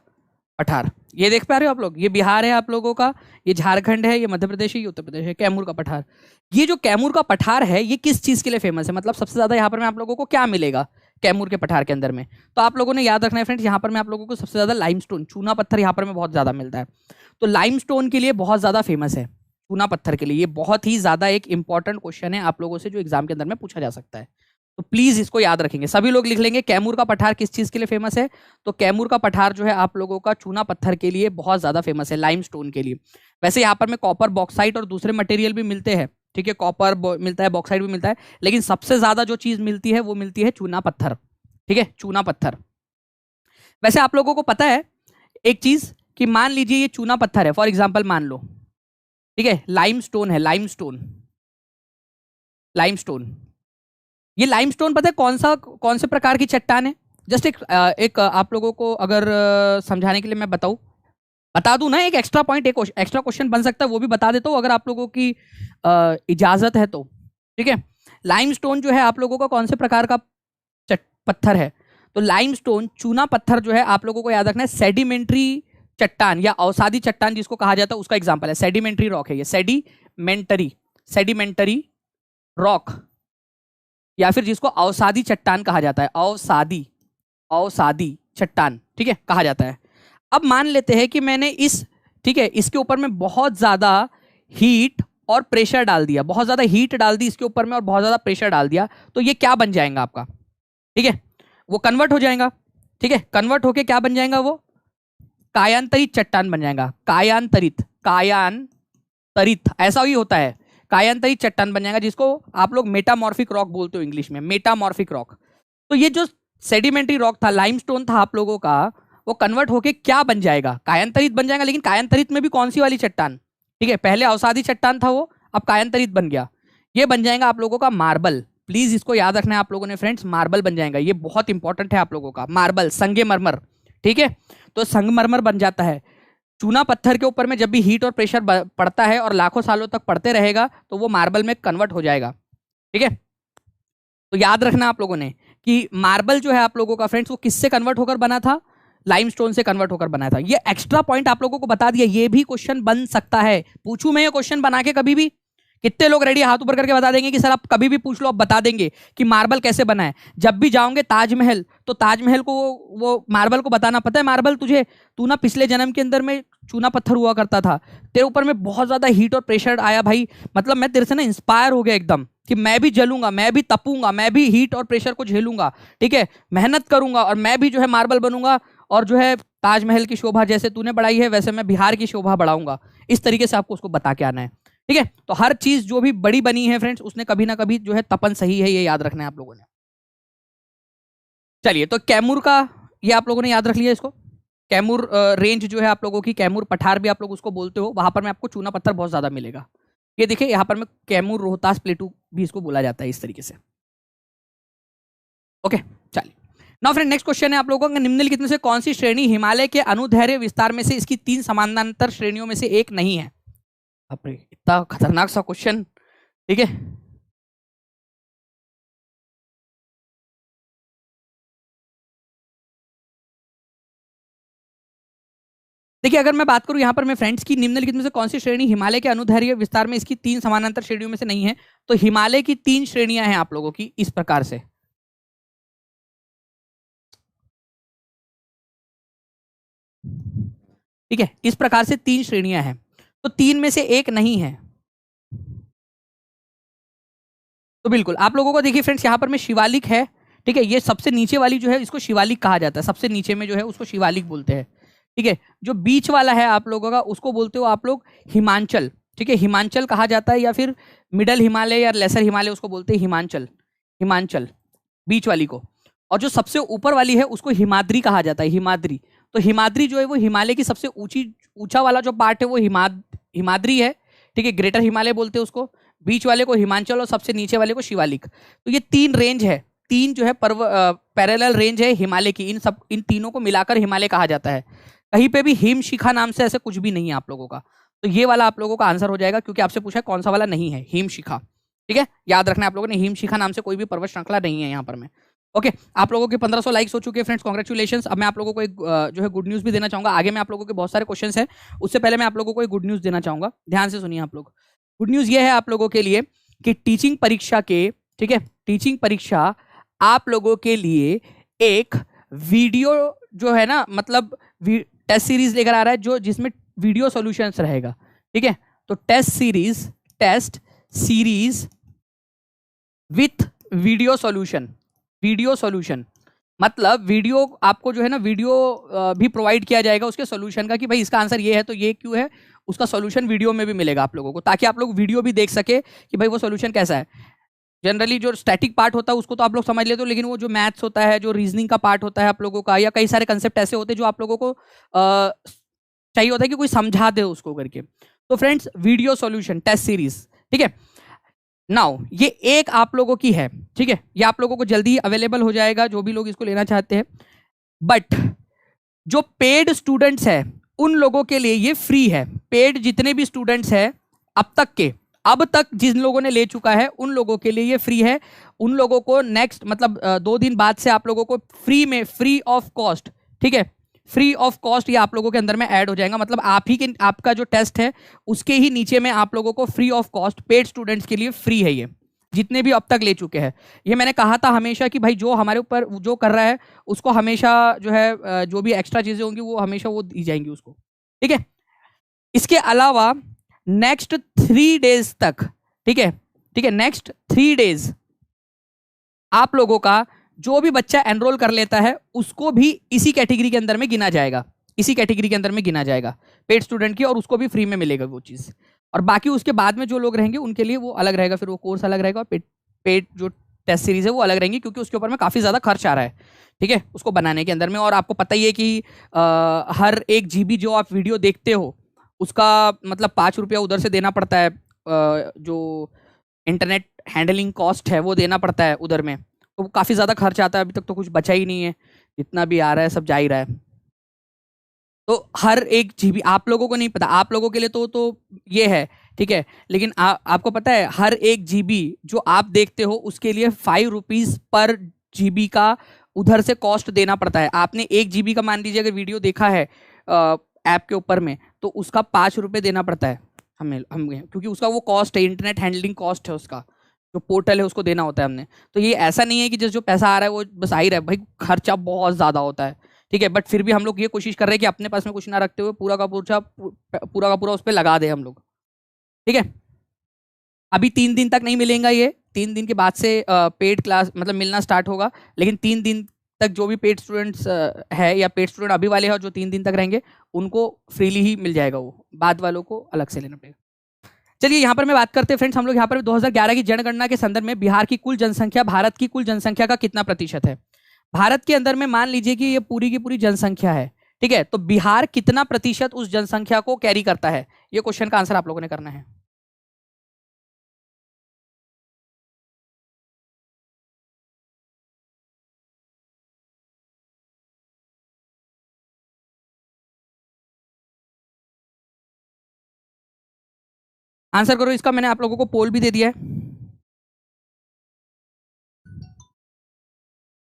पठार ये देख पा रहे हो आप लोग, ये बिहार है आप लोगों का, ये झारखंड है, ये मध्य प्रदेश है, ये उत्तर प्रदेश है। कैमूर का पठार, ये जो कैमूर का पठार है ये किस चीज के लिए फेमस है, मतलब सबसे ज्यादा यहाँ पर मैं आप लोगों को क्या मिलेगा कैमूर के पठार के अंदर में? तो आप लोगों ने याद रखना है फ्रेंड्स, यहाँ पर मैं आप लोगों को सबसे ज्यादा लाइमस्टोन, चूना पत्थर यहाँ पर में बहुत ज्यादा मिलता है। तो लाइमस्टोन के लिए बहुत ज्यादा फेमस है, चूना पत्थर के लिए। ये बहुत ही ज्यादा एक इंपॉर्टेंट क्वेश्चन है आप लोगों से जो एग्जाम के अंदर में पूछा जा सकता है, तो प्लीज इसको याद रखेंगे सभी लोग। लिख लेंगे कैमूर का पठार किस चीज के लिए फेमस है? तो कैमूर का पठार जो है आप लोगों का चूना पत्थर के लिए बहुत ज्यादा फेमस है, लाइमस्टोन के लिए। वैसे यहाँ पर में कॉपर, बॉक्साइट और दूसरे मटेरियल भी मिलते हैं, ठीक है, कॉपर मिलता है, बॉक्साइट भी मिलता है, लेकिन सबसे ज्यादा जो चीज मिलती है वो मिलती है चूना पत्थर, ठीक है, चूना पत्थर। वैसे आप लोगों को पता है एक चीज कि मान लीजिए ये चूना पत्थर है, फॉर एग्जाम्पल मान लो, ठीक है, लाइमस्टोन है, लाइमस्टोन, लाइमस्टोन। ये लाइमस्टोन पता है कौन से प्रकार की चट्टान है? जस्ट एक आप लोगों को अगर समझाने के लिए मैं बता दूं ना, एक एक्स्ट्रा पॉइंट, एक एक्स्ट्रा क्वेश्चन बन सकता है, वो भी बता देता हूं अगर आप लोगों की इजाजत है तो, ठीक है। लाइमस्टोन जो है आप लोगों का कौन से प्रकार का पत्थर है? तो लाइमस्टोन, चूना पत्थर जो है आप लोगों को याद रखना है सेडिमेंट्री चट्टान या अवसादी चट्टान जिसको कहा जाता है, उसका एग्जाम्पल है। सेडिमेंट्री रॉक है ये, सेडिमेंटरी रॉक, या फिर जिसको अवसादी चट्टान कहा जाता है, अवसादी चट्टान, ठीक है, कहा जाता है। अब मान लेते हैं कि मैंने ठीक है, इसके ऊपर में बहुत ज्यादा हीट और प्रेशर डाल दिया, बहुत ज्यादा हीट डाल दी इसके ऊपर में और बहुत ज्यादा प्रेशर डाल दिया, तो ये क्या बन जाएगा आपका? ठीक है, वो कन्वर्ट हो जाएगा, ठीक है, कन्वर्ट होके क्या बन जाएगा? वो कायांतरित चट्टान बन जाएगा, कायांतरित ऐसा ही होता है, कायांतरित चट्टान बन जाएगा, जिसको आप लोग मेटामॉर्फिक रॉक बोलते हो इंग्लिश में, मेटामॉर्फिक रॉक। तो ये जो सेडिमेंट्री रॉक था, लाइमस्टोन था आप लोगों का, वो कन्वर्ट होके क्या बन जाएगा, कायांतरित बन जाएगा। लेकिन कायांतरित में भी कौन सी वाली चट्टान, ठीक है, पहले अवसादी चट्टान था वो, अब कायांतरित बन गया, ये बन जाएगा आप लोगों का मार्बल। प्लीज इसको याद रखना है आप लोगों ने फ्रेंड्स, मार्बल बन जाएगा, ये बहुत इंपॉर्टेंट है आप लोगों का, मार्बल, संगमरमर, ठीक है। तो संगमरमर बन जाता है। चूना पत्थर के ऊपर में जब भी हीट और प्रेशर पड़ता है और लाखों सालों तक पड़ते रहेगा तो वो मार्बल में कन्वर्ट हो जाएगा, ठीक है। तो याद रखना आप लोगों ने कि मार्बल जो है आप लोगों का फ्रेंड्स, वो किससे कन्वर्ट होकर बना था, लाइमस्टोन से कन्वर्ट होकर बना था। ये एक्स्ट्रा पॉइंट आप लोगों को बता दिया, ये भी क्वेश्चन बन सकता है, पूछूं मैं ये क्वेश्चन बना के कभी भी? कितने लोग रेडी हाथ ऊपर करके बता देंगे कि सर आप कभी भी पूछ लो आप बता देंगे कि मार्बल कैसे बना है। जब भी जाओगे ताजमहल, तो ताजमहल को वो मार्बल को बताना पता है, मार्बल तुझे, तू ना पिछले जन्म के अंदर में चूना पत्थर हुआ करता था, तेरे ऊपर में बहुत ज्यादा हीट और प्रेशर आया भाई, मतलब मैं तेरे से ना इंस्पायर हो गया एकदम कि मैं भी जलूंगा, मैं भी तपूंगा, मैं भी हीट और प्रेशर को झेलूंगा, ठीक है, मेहनत करूंगा और मैं भी जो है मार्बल बनूंगा और जो है ताजमहल की शोभा जैसे तूने बढ़ाई है वैसे मैं बिहार की शोभा बढ़ाऊंगा। इस तरीके से आपको उसको बता के आना है, ठीक है। तो हर चीज जो भी बड़ी बनी है फ्रेंड्स, उसने कभी ना कभी जो है तपन सही है, ये याद रखना है आप लोगों ने। चलिए, तो कैमूर का ये आप लोगों ने याद रख लिया इसको। कैमूर रेंज जो है आप लोगों की, कैमूर पठार भी आप लोग उसको बोलते हो, वहां पर में आपको चूना पत्थर बहुत ज्यादा मिलेगा। ये देखिए यहाँ पर में कैमूर रोहतास प्लेटू भी इसको बोला जाता है इस तरीके से। ओके, चलिए नाउ फ्रेंड नेक्स्ट क्वेश्चन है आप लोगों का, निम्नलिखित में से कौन सी श्रेणी हिमालय के अनुदैर्घ्य विस्तार में से इसकी 3 समानांतर श्रेणियों में से एक नहीं है? अपने इतना खतरनाक सा क्वेश्चन, ठीक है। देखिए अगर मैं बात करूं यहाँ पर मैं फ्रेंड्स की, निम्नलिखित में से कौन सी श्रेणी हिमालय के अनुदैर्घ्य विस्तार में इसकी 3 समानांतर श्रेणियों में से नहीं है, तो हिमालय की 3 श्रेणियां हैं आप लोगों की इस प्रकार से, ठीक है, इस प्रकार से 3 श्रेणियां हैं, तो 3 में से एक नहीं है। तो बिल्कुल आप लोगों को देखिए फ्रेंड्स यहाँ पर में शिवालिक है, ठीक है, ये सबसे नीचे वाली जो है इसको शिवालिक कहा जाता है, सबसे नीचे में जो है उसको शिवालिक बोलते हैं, ठीक है। जो बीच वाला है आप लोगों का उसको बोलते हो आप लोग हिमांचल, ठीक है, हिमांचल कहा जाता है, या फिर मिडल हिमालय या लेसर हिमालय उसको बोलते हैं हिमांचल, हिमांचल बीच वाली को। और जो सबसे ऊपर वाली है उसको हिमाद्री कहा जाता है, हिमाद्री। तो हिमाद्री जो है वो हिमालय की सबसे ऊंचा वाला जो पार्ट है वो हिमाद्री है, ठीक है, ग्रेटर हिमालय बोलते हैं उसको, बीच वाले को हिमांचल और सबसे नीचे वाले को शिवालिक। तो ये 3 रेंज है, 3 जो है पैरेलल रेंज है हिमालय की, इन तीनों को मिलाकर हिमालय कहा जाता है। कहीं पे भी हिम शिखा नाम से ऐसे कुछ भी नहीं है आप लोगों का, तो ये वाला आप लोगों का आंसर हो जाएगा, क्योंकि आपसे पूछा कौन सा वाला नहीं है, हिम शिखा, ठीक है। याद रखना है आप लोगों ने, हिम शिखा नाम से कोई भी पर्वत श्रृंखला नहीं है यहाँ पर में। ओके, आप लोगों के 1500 लाइक्स हो चुके हैं फ्रेंड्स, कॉन्ग्रेचुलेशन। अब मैं आप लोगों को एक जो है गुड न्यूज भी देना चाहूंगा, आगे मैं आप लोगों के बहुत सारे क्वेश्चंस हैं, उससे पहले मैं आप लोगों को एक गुड न्यूज देना चाहूंगा, ध्यान से सुनिए आप लोग। गुड न्यूज ये है आप लोगों के लिए कि टीचिंग परीक्षा के, ठीक है, टीचिंग परीक्षा आप लोगों के लिए एक वीडियो जो है ना, मतलब टेस्ट सीरीज लेकर आ रहा है जो जिसमें वीडियो सॉल्यूशंस रहेगा, ठीक है। तो test series with video solution, video solution मतलब वीडियो आपको जो है ना, वीडियो भी प्रोवाइड किया जाएगा उसके सॉल्यूशन का, कि भाई इसका आंसर ये है तो ये क्यों है, उसका सॉल्यूशन वीडियो में भी मिलेगा आप लोगों को, ताकि आप लोग वीडियो भी देख सके कि भाई वो सॉल्यूशन कैसा है। जनरली जो स्टैटिक पार्ट होता है उसको तो आप लोग समझ लेते हो, लेकिन वो जो मैथ्स होता है, जो रीजनिंग का पार्ट होता है आप लोगों का, या कई सारे कंसेप्ट ऐसे होते हैं जो आप लोगों को चाहिए होता है कि कोई समझा दे उसको करके। तो friends video solution test series, ठीक है। नाउ ये एक आप लोगों की है, ठीक है, ये आप लोगों को जल्दी अवेलेबल हो जाएगा जो भी लोग इसको लेना चाहते हैं। बट जो पेड स्टूडेंट्स है उन लोगों के लिए ये फ्री है। पेड जितने भी स्टूडेंट्स हैं अब तक जिन लोगों ने ले चुका है उन लोगों के लिए ये फ्री है। उन लोगों को नेक्स्ट मतलब 2 दिन बाद से आप लोगों को फ्री में, फ्री ऑफ कॉस्ट, ठीक है, फ्री ऑफ कॉस्ट ये आप लोगों के अंदर में ऐड हो जाएगा। मतलब आपका जो टेस्ट है उसके ही नीचे में आप लोगों को free of cost paid students के लिए फ्री है, ये जितने भी अब तक ले चुके हैं। ये मैंने कहा था हमेशा कि भाई जो हमारे ऊपर जो कर रहा है उसको हमेशा जो है जो भी एक्स्ट्रा चीजें होंगी वो हमेशा वो दी जाएंगी उसको, ठीक है। इसके अलावा नेक्स्ट 3 डेज तक, ठीक है, ठीक है, नेक्स्ट 3 डेज आप लोगों का जो भी बच्चा एनरोल कर लेता है उसको भी इसी कैटेगरी के अंदर में गिना जाएगा, इसी कैटेगरी के अंदर में गिना जाएगा पेड स्टूडेंट की, और उसको भी फ्री में मिलेगा वो चीज़। और बाकी उसके बाद में जो लोग रहेंगे उनके लिए वो अलग रहेगा, फिर वो कोर्स अलग रहेगा, और पेड जो टेस्ट सीरीज है वो अलग रहेंगी, क्योंकि उसके ऊपर में काफ़ी ज़्यादा खर्च आ रहा है, ठीक है, उसको बनाने के अंदर में। और आपको पता ही है कि हर 1 GB जो आप वीडियो देखते हो उसका मतलब 5 रुपया उधर से देना पड़ता है, जो इंटरनेट हैंडलिंग कॉस्ट है वो देना पड़ता है उधर में, तो काफ़ी ज़्यादा खर्च आता है। अभी तक तो कुछ बचा ही नहीं है, जितना भी आ रहा है सब जा ही रहा है। तो हर 1 GB आप लोगों को नहीं पता, आप लोगों के लिए तो ये है, ठीक है, लेकिन आपको पता है हर 1 GB जो आप देखते हो उसके लिए 5 रुपीज़ पर GB का उधर से कॉस्ट देना पड़ता है। आपने 1 GB का मान लीजिए अगर वीडियो देखा है ऐप के ऊपर में, तो उसका 5 रुपये देना पड़ता है हमें क्योंकि उसका वो कॉस्ट है, इंटरनेट हैंडलिंग कॉस्ट है, उसका जो पोर्टल है उसको देना होता है हमने। तो ये ऐसा नहीं है कि जो पैसा आ रहा है वो बस आ ही रहा है, भाई खर्चा बहुत ज़्यादा होता है, ठीक है, बट फिर भी हम लोग ये कोशिश कर रहे हैं कि अपने पास में कुछ ना रखते हुए पूरा का पूरा उस पर लगा दे हम लोग, ठीक है। अभी 3 दिन तक नहीं मिलेगा, ये 3 दिन के बाद से पेड क्लास मतलब मिलना स्टार्ट होगा, लेकिन 3 दिन तक जो भी पेड स्टूडेंट्स है या पेड स्टूडेंट अभी वाले हैं जो 3 दिन तक रहेंगे उनको फ्रीली ही मिल जाएगा, वो बाद वालों को अलग से लेना पड़ेगा। चलिए यहाँ पर मैं बात करते हैं फ्रेंड्स, हम लोग यहाँ पर 2011 की जनगणना के संदर्भ में बिहार की कुल जनसंख्या भारत की कुल जनसंख्या का कितना प्रतिशत है। भारत के अंदर में मान लीजिए कि ये पूरी की पूरी जनसंख्या है, ठीक है, तो बिहार कितना प्रतिशत उस जनसंख्या को कैरी करता है, ये क्वेश्चन का आंसर आप लोगों ने करना है। आंसर करो इसका, मैंने आप लोगों को पोल भी दे दिया है,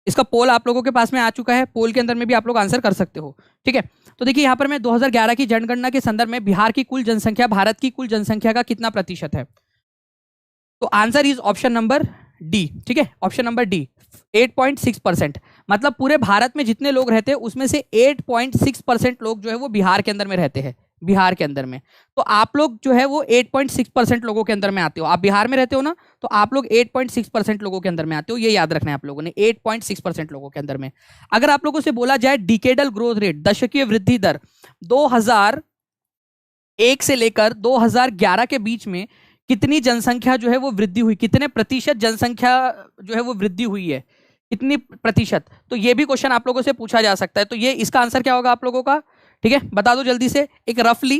इसका पोल आप लोगों के पास में आ चुका है, पोल के अंदर में भी आप लोग आंसर कर सकते हो, ठीक है। तो देखिए यहाँ पर मैं 2011 की जनगणना के संदर्भ में बिहार की कुल जनसंख्या भारत की कुल जनसंख्या का कितना प्रतिशत है, तो answer is option number D, ठीक है, ऑप्शन नंबर डी 8.6%। मतलब पूरे भारत में जितने लोग रहते हैं उसमें से 8.6% लोग जो है वो बिहार के अंदर में रहते हैं, बिहार के अंदर में। तो आप लोग जो है वो 8.6% लोगों के अंदर में आते हो, आप बिहार में रहते हो ना, तो आप लोग 8.6% लोगों के अंदर में आते हो, ये याद रखना है आप लोगों ने, 8.6% लोगों के अंदर में। अगर आप लोगों से बोला जाए डिकेडल ग्रोथ रेट, दशकीय वृद्धि दर 2001 से लेकर 2011 के बीच में कितनी जनसंख्या जो है वो वृद्धि हुई, कितने प्रतिशत जनसंख्या जो है वो वृद्धि हुई है, कितनी प्रतिशत, तो ये भी क्वेश्चन आप लोगों से पूछा जा सकता है। तो ये इसका आंसर क्या होगा आप लोगों का, ठीक है, बता दो जल्दी से एक रफली।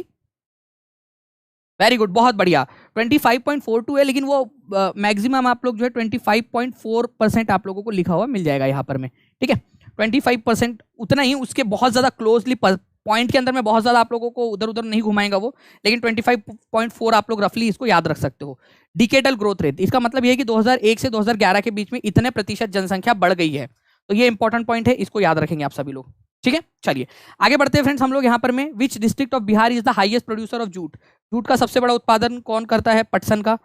वेरी गुड, बहुत बढ़िया, 25.42 है, लेकिन वो मैक्सिमम आप लोग जो है 25.4% आप लोगों को लिखा हुआ मिल जाएगा यहाँ पर में, ठीक है, 25% उतना ही, उसके बहुत ज़्यादा क्लोजली पॉइंट के अंदर में बहुत ज़्यादा आप लोगों को उधर उधर नहीं घुमाएगा वो, लेकिन 25.4 आप लोग रफली इसको याद रख सकते हो। डिकेडल ग्रोथ रेट, इसका मतलब ये है कि 2001 से 2011 के बीच में इतने प्रतिशत जनसंख्या बढ़ गई है, तो ये इंपॉर्टेंट पॉइंट है, इसको याद रखेंगे आप सभी लोग, ठीक है। चलिए आगे बढ़ते हैं फ्रेंड्स, हम लोग यहाँ पर में which district of Bihar is the highest producer of jute, jute का सबसे बड़ा उत्पादन कौन करता है, पटसन का।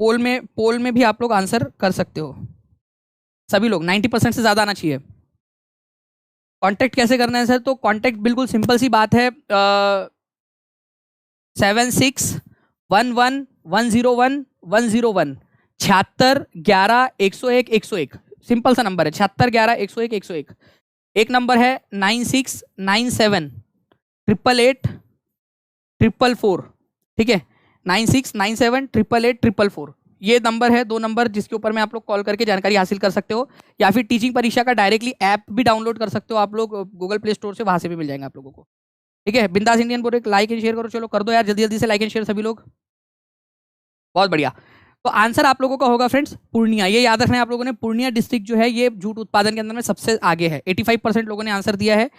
पोल में भी आप लोग आंसर कर सकते हो, सभी लोग 90% से ज्यादा आना चाहिए। कांटेक्ट कैसे करना है सर, तो कांटेक्ट बिल्कुल सिंपल सी बात है, 7611101101 7611 101 101, सिंपल सा नंबर है 7611 101 101। एक नंबर है 9697 888 444, ठीक है, 9697 888 444, ये नंबर है, 2 नंबर जिसके ऊपर में आप लोग कॉल करके जानकारी हासिल कर सकते हो, या फिर टीचिंग परीक्षा का डायरेक्टली ऐप भी डाउनलोड कर सकते हो आप लोग गूगल प्ले स्टोर से, वहां से भी मिल जाएंगे आप लोगों को, ठीक है। बिंदास इंडियन बोल एक लाइक एंड शेयर करो, चलो कर दो यार जल्दी जल्दी से लाइक एंड शेयर सभी लोग, बहुत बढ़िया। तो आंसर आप लोगों का होगा फ्रेंड्स पूर्णिया, ये याद रखना है आप लोगों ने, पूर्णिया डिस्ट्रिक्ट जो है ये जूट उत्पादन के अंदर में सबसे आगे है, 85% लोगों ने आंसर दिया है।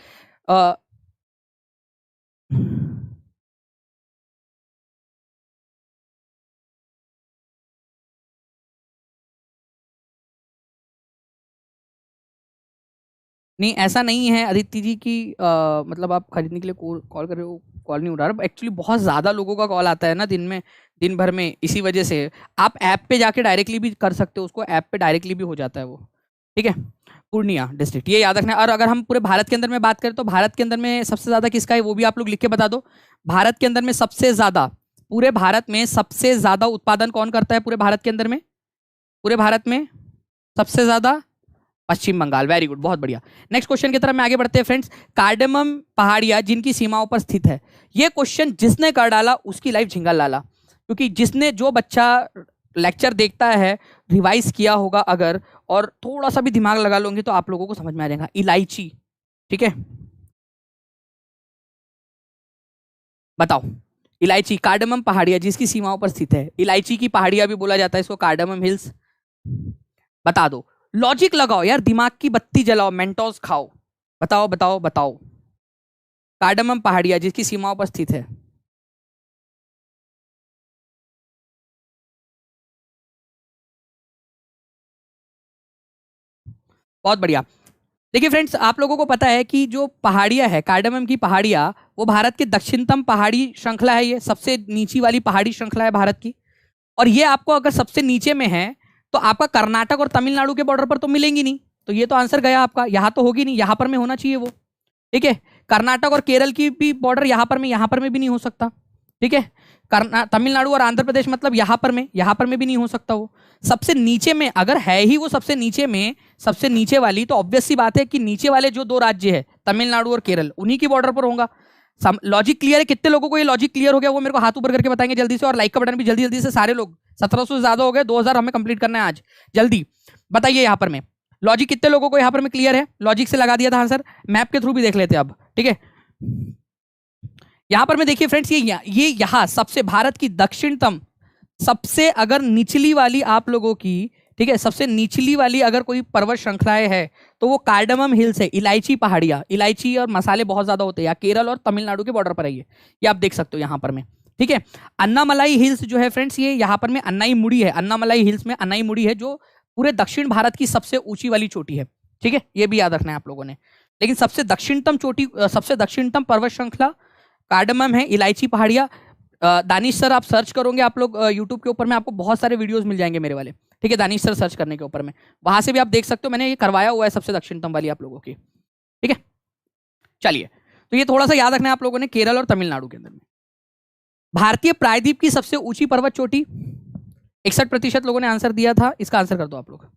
नहीं ऐसा नहीं है अदिति जी की, मतलब आप खरीदने के लिए कॉल कर रहे हो, कॉल नहीं उठा रहा, एक्चुअली बहुत ज़्यादा लोगों का कॉल आता है ना दिन में, दिन भर में, इसी वजह से आप ऐप पे जाके डायरेक्टली भी कर सकते हो उसको, ऐप पे डायरेक्टली भी हो जाता है वो, ठीक है। पूर्णिया डिस्ट्रिक्ट ये याद रखना है। और अगर हम पूरे भारत के अंदर में बात करें तो भारत के अंदर में सबसे ज़्यादा किसका है वो भी आप लोग लिख के बता दो। भारत के अंदर में सबसे ज़्यादा, पूरे भारत में सबसे ज़्यादा उत्पादन कौन करता है पूरे भारत के अंदर में, पूरे भारत में सबसे ज़्यादा पश्चिम बंगाल, वेरी गुड, बहुत बढ़िया। नेक्स्ट क्वेश्चन की तरफ में आगे बढ़ते हैं फ्रेंड्स। कार्डमम पहाड़ियां जिनकी सीमाओं पर स्थित है, ये क्वेश्चन जिसने कर डाला उसकी लाइफ झिंगाल लाला, क्योंकि जिसने, जो बच्चा लेक्चर देखता है, रिवाइज किया होगा अगर, और थोड़ा सा भी दिमाग लगा लोगे तो आप लोगों को समझ में आ जाएगा। इलायची, ठीक है, बताओ। इलायची, कार्डमम पहाड़ियां जिसकी सीमाओं पर स्थित है, इलायची की पहाड़ियां भी बोला जाता है इसको, कार्डमम हिल्स। बता दो, लॉजिक लगाओ यार, दिमाग की बत्ती जलाओ, मेंटोस खाओ, बताओ बताओ बताओ। कार्डमम पहाड़ियां जिसकी सीमाओं पर स्थित है। बहुत बढ़िया। देखिए फ्रेंड्स, आप लोगों को पता है कि जो पहाड़ियां है, कार्डमम की पहाड़ियां, वो भारत के दक्षिणतम पहाड़ी श्रृंखला है, ये सबसे नीची वाली पहाड़ी श्रृंखला है भारत की। और ये आपको अगर सबसे नीचे में है तो आपका कर्नाटक और तमिलनाडु के बॉर्डर पर तो मिलेंगी नहीं, तो ये तो आंसर गया आपका, यहां तो होगी नहीं, यहां पर में होना चाहिए वो, ठीक है। कर्नाटक और केरल की भी बॉर्डर यहां पर में भी नहीं हो सकता, ठीक है। तमिलनाडु और आंध्र प्रदेश मतलब यहां पर में भी नहीं हो सकता वो। सबसे नीचे में अगर है ही वो सबसे नीचे में, सबसे नीचे वाली, तो ऑब्वियस सी बात है कि नीचे वाले जो दो राज्य है, तमिलनाडु और केरल, उन्हीं की बॉर्डर पर होगा। लॉजिक क्लियर है? कितने लोगों को ये लॉजिक क्लियर हो गया वो मेरे को हाथ ऊपर करके बताएंगे जल्दी से, और लाइक का बटन भी जल्दी जल्दी से, सारे लोग। 1700 से ज्यादा हो गए, 2000 हमें कंप्लीट करना है आज, जल्दी बताइए। यहाँ पर में लॉजिक कितने लोगों को यहाँ पर में क्लियर है? लॉजिक से लगा दिया था आंसर, मैप के थ्रू भी देख लेते अब, ठीक है। यहां पर में देखिए फ्रेंड्स, ये यहां सबसे भारत की दक्षिणतम, सबसे अगर निचली वाली आप लोगों की, ठीक है, सबसे निचली वाली अगर कोई पर्वत श्रृंखलाएं है तो वो कार्डमम हिल्स है, इलायची पहाड़ियां। इलायची और मसाले बहुत ज्यादा होते हैं, या केरल और तमिलनाडु के बॉर्डर पर है ये आप देख सकते हो यहाँ पर में, ठीक है। अन्नामलाई हिल्स जो है फ्रेंड्स, ये यहाँ पर में अन्नाई मुड़ी है, अन्नामलाई हिल्स में अन्नाई मुड़ी है, जो पूरे दक्षिण भारत की सबसे ऊंची वाली चोटी है, ठीक है, ये भी याद रखना है आप लोगों ने। लेकिन सबसे दक्षिणतम चोटी, सबसे दक्षिणतम पर्वत श्रृंखला कार्डमम है, इलायची पहाड़ियां। दानिश सर आप सर्च करोगे आप लोग यूट्यूब के ऊपर में, आपको बहुत सारे वीडियोस मिल जाएंगे मेरे वाले, ठीक है। दानिश सर सर्च करने के ऊपर में, वहां से भी आप देख सकते हो, मैंने ये करवाया हुआ है सबसे दक्षिणतम वाली आप लोगों की, ठीक है। चलिए, तो ये थोड़ा सा याद रखना है आप लोगों ने, केरल और तमिलनाडु के अंदर में। भारतीय प्रायद्वीप की सबसे ऊंची पर्वत चोटी, 61% लोगों ने आंसर दिया था, इसका आंसर कर दो आप लोग।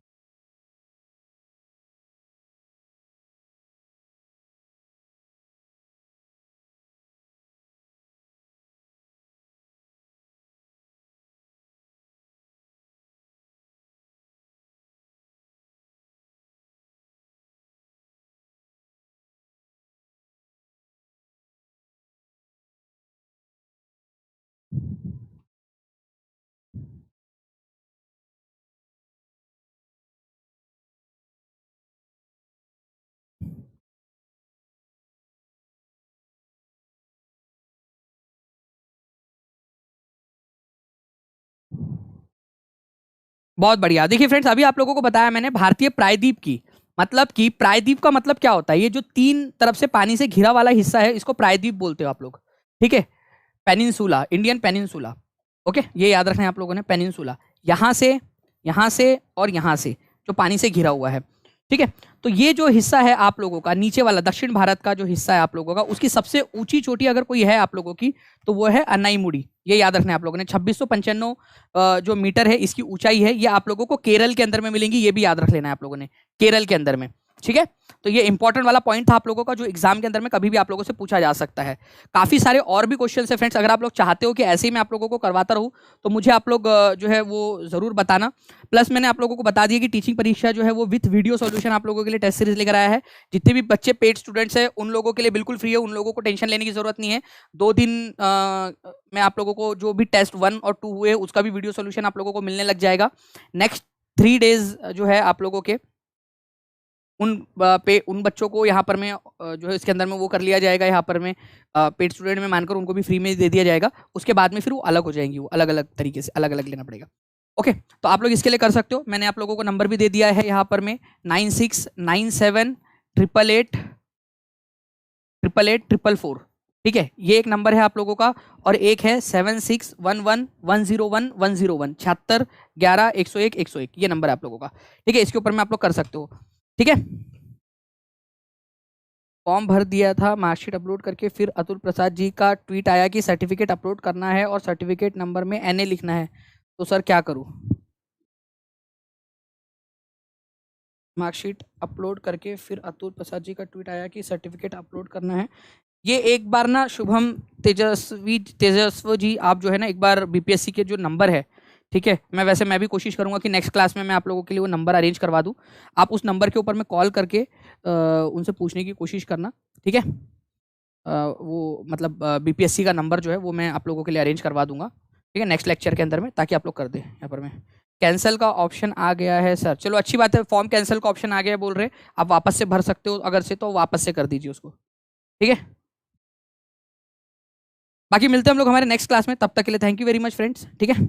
बहुत बढ़िया। देखिए फ्रेंड्स, अभी आप लोगों को बताया मैंने भारतीय प्रायद्वीप की, मतलब कि प्रायद्वीप का मतलब क्या होता है, ये जो तीन तरफ से पानी से घिरा वाला हिस्सा है, इसको प्रायद्वीप बोलते हो आप लोग, ठीक है। पेनिनसुला, इंडियन पेनिनसुला, ओके, ये याद रखना है आप लोगों ने, पेनिनसुला, यहाँ से और यहाँ से जो पानी से घिरा हुआ है, ठीक है। तो ये जो हिस्सा है आप लोगों का, नीचे वाला दक्षिण भारत का जो हिस्सा है आप लोगों का, उसकी सबसे ऊंची चोटी अगर कोई है आप लोगों की, तो वो है अन्नाईमुड़ी, ये याद रखना है आप लोगों ने। 2695 जो मीटर है इसकी ऊंचाई है, ये आप लोगों को केरल के अंदर में मिलेंगी, ये भी याद रख लेना है आप लोगों ने, केरल के अंदर में, ठीक है। तो ये इंपॉर्टेंट वाला पॉइंट था आप लोगों का, जो एग्जाम के अंदर में कभी भी आप लोगों से पूछा जा सकता है। काफी सारे और भी क्वेश्चन है फ्रेंड्स, अगर आप लोग चाहते हो कि ऐसे ही मैं आप लोगों को करवाता रहूं, तो मुझे आप लोग जो है वो जरूर बताना। प्लस मैंने आप लोगों को बता दिया कि टीचिंग परीक्षा जो है वो विथ वीडियो सॉल्यूशन आप लोगों के लिए टेस्ट सीरीज लेकर आया है। जितने भी बच्चे पेड स्टूडेंट्स हैं उन लोगों के लिए बिल्कुल फ्री है, उन लोगों को टेंशन लेने की जरूरत नहीं है। 2 दिन में आप लोगों को जो भी टेस्ट 1 और 2 हुए उसका भी वीडियो सॉल्यूशन आप लोगों को मिलने लग जाएगा। नेक्स्ट 3 डेज जो है आप लोगों के उन बच्चों को यहाँ पर में जो है इसके अंदर में वो कर लिया जाएगा, यहाँ पर में पेड स्टूडेंट में मानकर उनको भी फ्री में दे दिया जाएगा। उसके बाद में फिर वो अलग हो जाएंगी, वो अलग अलग तरीके से अलग अलग लेना पड़ेगा। ओके, तो आप लोग इसके लिए कर सकते हो, मैंने आप लोगों को नंबर भी दे दिया है यहाँ पर में 9697888844, ठीक है, ये एक नंबर है आप लोगों का। और एक है 7611101101, 7611 101 ये नंबर है आप लोगों का, ठीक है। इसके ऊपर में आप लोग कर सकते हो, ठीक है। फॉर्म भर दिया था, मार्कशीट अपलोड करके फिर अतुल प्रसाद जी का ट्वीट आया कि सर्टिफिकेट अपलोड करना है और सर्टिफिकेट नंबर में NA लिखना है, तो सर क्या करूं? मार्कशीट अपलोड करके फिर अतुल प्रसाद जी का ट्वीट आया कि सर्टिफिकेट अपलोड करना है। ये एक बार ना शुभम तेजस्व जी, आप जो है ना एक बार बीपीएससी के जो नंबर है, ठीक है, मैं भी कोशिश करूंगा कि नेक्स्ट क्लास में मैं आप लोगों के लिए वो नंबर अरेंज करवा दूं। आप उस नंबर के ऊपर में कॉल करके उनसे पूछने की कोशिश करना, ठीक है। वो मतलब बीपीएससी का नंबर जो है वो मैं आप लोगों के लिए अरेंज करवा दूंगा, ठीक है, नेक्स्ट लेक्चर के अंदर में, ताकि आप लोग कर दें। यहाँ पर मैं कैंसिल का ऑप्शन आ गया है सर, चलो अच्छी बात है, फॉर्म कैंसिल का ऑप्शन आ गया है बोल रहे, आप वापस से भर सकते हो अगर से, तो वापस से कर दीजिए उसको, ठीक है। बाकी मिलते हैं हम लोग हमारे नेक्स्ट क्लास में, तब तक के लिए thank you very much friends, ठीक है।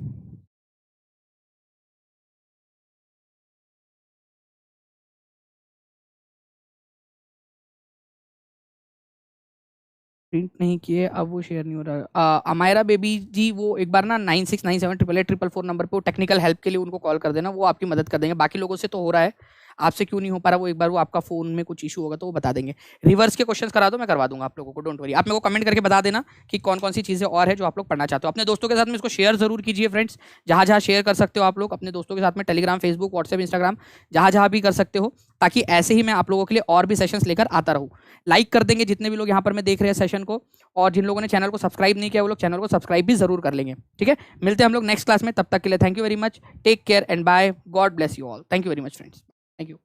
प्रिंट नहीं किए, अब वो शेयर नहीं हो रहा। अमायरा बेबी जी, वो एक बार ना 96978844 नंबर पे वो टेक्निकल हेल्प के लिए उनको कॉल कर देना, वो आपकी मदद कर देंगे। बाकी लोगों से तो हो रहा है, आपसे क्यों नहीं हो पा रहा, वो एक बार वो आपका फोन में कुछ इशू होगा तो वो बता देंगे। रिवर्स के क्वेश्चंस करा दो, मैं करवा दूंगा आप लोगों को, डोंट वरी। आप मेरे को कमेंट करके बता देना कि कौन कौन सी चीज़ें और है जो आप लोग पढ़ना चाहते हो। अपने दोस्तों के साथ में इसको शेयर जरूर कीजिए फ्रेंड्स, जहाँ जहाँ शेयर कर सकते हो आप लोग अपने दोस्तों के साथ में, टेलीग्राम, फेसबुक, व्हाट्सएप, इंस्टाग्राम, जहाँ जहाँ भी कर सकते हो, ताकि ऐसे ही मैं आप लोगों के लिए और भी सेशंस लेकर आता रहूँ। लाइक कर देंगे जितने भी लोग यहाँ पर मैं देख रहे हैं सेशन को, और जिन लोगों ने चैनल को सब्सक्राइब नहीं किया वो लोग चैनल को सब्सक्राइब भी जरूर कर लेंगे, ठीक है। मिलते हैं हम लोग नेक्स्ट क्लास में, तब तक के लिए thank you very much, take care and bye, God bless you all, thank you very much friends, thank you.